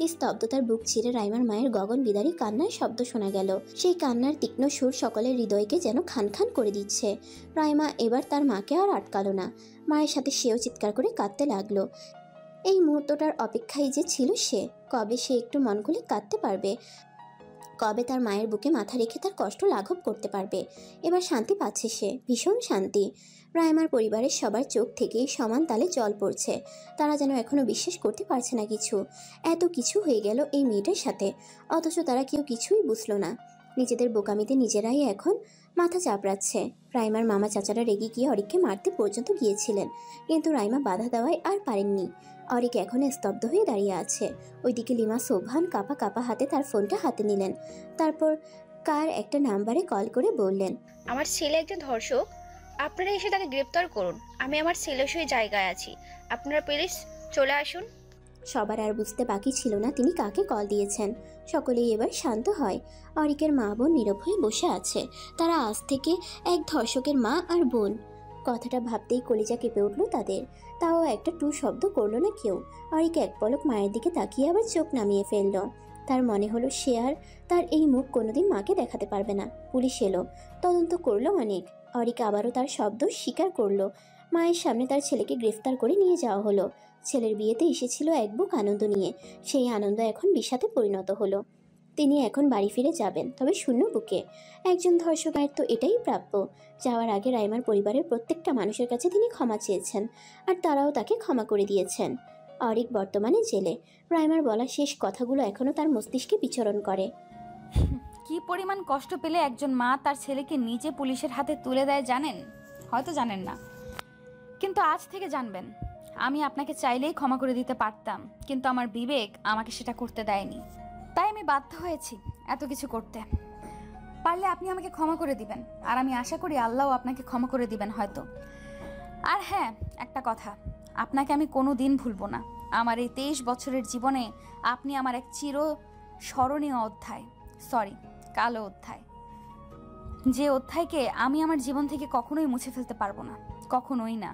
নিস্তব্ধতার বুক ছিঁড়ে রাইমার মায়ের গগন বিদারী কান্নার শব্দ শোনা গেল। সেই কান্নার তীক্ষ্ণ সুর সকলের হৃদয়কে যেন খান খান করে দিচ্ছে। রাইমা এবার তার মাকে আর আটকালো না, মায়ের সাথে সেও চিৎকার করে কাঁদতে লাগলো। এই মুহূর্তটার অপেক্ষায় যে ছিল সে, কবে সে একটু মন খুলে কাঁদতে পারবে। কবে তার মায়ের বুকে মাথা রেখে তার কষ্ট লাঘব করতে পারবে। এবার শান্তি পাচ্ছে সে, ভীষণ শান্তি। রাইমার পরিবারের সবার চোখ থেকেই সমান তালে জল পড়ছে। তারা যেন এখনো বিশ্বাস করতে পারছে না কিছু, এত কিছু হয়ে গেল এই মেয়েটার সাথে, অথচ তারা কেউ কিছুই বুঝলো না। নিজেদের বোকামিতে নিজেরাই এখন মাথা চাপড়াচ্ছে। রাইমার মামা চাচারা রেগে গিয়ে অরিককে মারতে পর্যন্ত গিয়েছিলেন, কিন্তু রাইমা বাধা দেওয়ায় আর পারেননি। অরিক এখন স্তব্ধ হয়ে দাঁড়িয়ে আছে। ওইদিকে লিমা সোভান কাপা কাপা হাতে তার ফোনটা হাতে নিলেন। তারপর কার একটা নাম্বারে কল করে বললেন, আমার ছেলে একজন ধর্ষক, আপনারা এসে তাকে গ্রেপ্তার করুন। আমি আমার ছেলের সই জায়গায় আছি, আপনারা প্লিজ চলে আসুন। সবার আর বুঝতে বাকি ছিল না তিনি কাকে কল দিয়েছেন। সকলেই এবার শান্ত হয়। অরিকের মা বোন নীরব হয়ে বসে আছে। তারা আজ থেকে এক ধর্ষকের মা আর বোন। কথাটা ভাবতেই কলিজা কেঁপে উঠল তাদের। তাও একটা টু শব্দ করলো না কেউ। অরিক এক পলক মায়ের দিকে তাকিয়ে আবার চোখ নামিয়ে ফেলল। তার মনে হলো সে আর তার এই মুখ কোনোদিন মাকে দেখাতে পারবে না। পুলিশ এলো, তদন্ত করলো অনেক। অরিক আবারও তার শব্দ স্বীকার করলো। মায়ের সামনে তার ছেলেকে গ্রেফতার করে নিয়ে যাওয়া হলো। ছেলের বিয়েতে এসেছিল এক বুক আনন্দ নিয়ে, সেই আনন্দ এখন বিষাদে পরিণত হলো। তিনি এখন বাড়ি ফিরে যাবেন, তবে শূন্য বুকে। একজন ধর্ষকের তো এটাই প্রাপ্য। যাওয়ার আগে রাইমার পরিবারের প্রত্যেকটা মানুষের কাছে তিনি ক্ষমা চেয়েছেন, আর তারাও তাকে ক্ষমা করে দিয়েছেন। অরিক বর্তমানে জেলে। রাইমার বলা শেষ কথাগুলো এখনও তার মস্তিষ্কে বিচরণ করে। কি পরিমাণ কষ্ট পেলে একজন মা তার ছেলেকে নিজে পুলিশের হাতে তুলে দেয় জানেন? হয়তো জানেন না, কিন্তু আজ থেকে জানবেন। আমি আপনাকে চাইলেই ক্ষমা করে দিতে পারতাম, কিন্তু আমার বিবেক আমাকে সেটা করতে দেয়নি। তাই আমি বাধ্য হয়েছি এত কিছু করতে। পারলে আপনি আমাকে ক্ষমা করে দিবেন, আর আমি আশা করি আল্লাহও আপনাকে ক্ষমা করে দিবেন হয়তো। আর হ্যাঁ, একটা কথা, আপনাকে আমি কোনো দিন ভুলবো না। আমার এই 23 বছরের জীবনে আপনি আমার এক চির স্মরণীয় অধ্যায়, সরি কালো অধ্যায়, যে অধ্যায়কে আমি আমার জীবন থেকে কখনোই মুছে ফেলতে পারবো না, কখনোই না।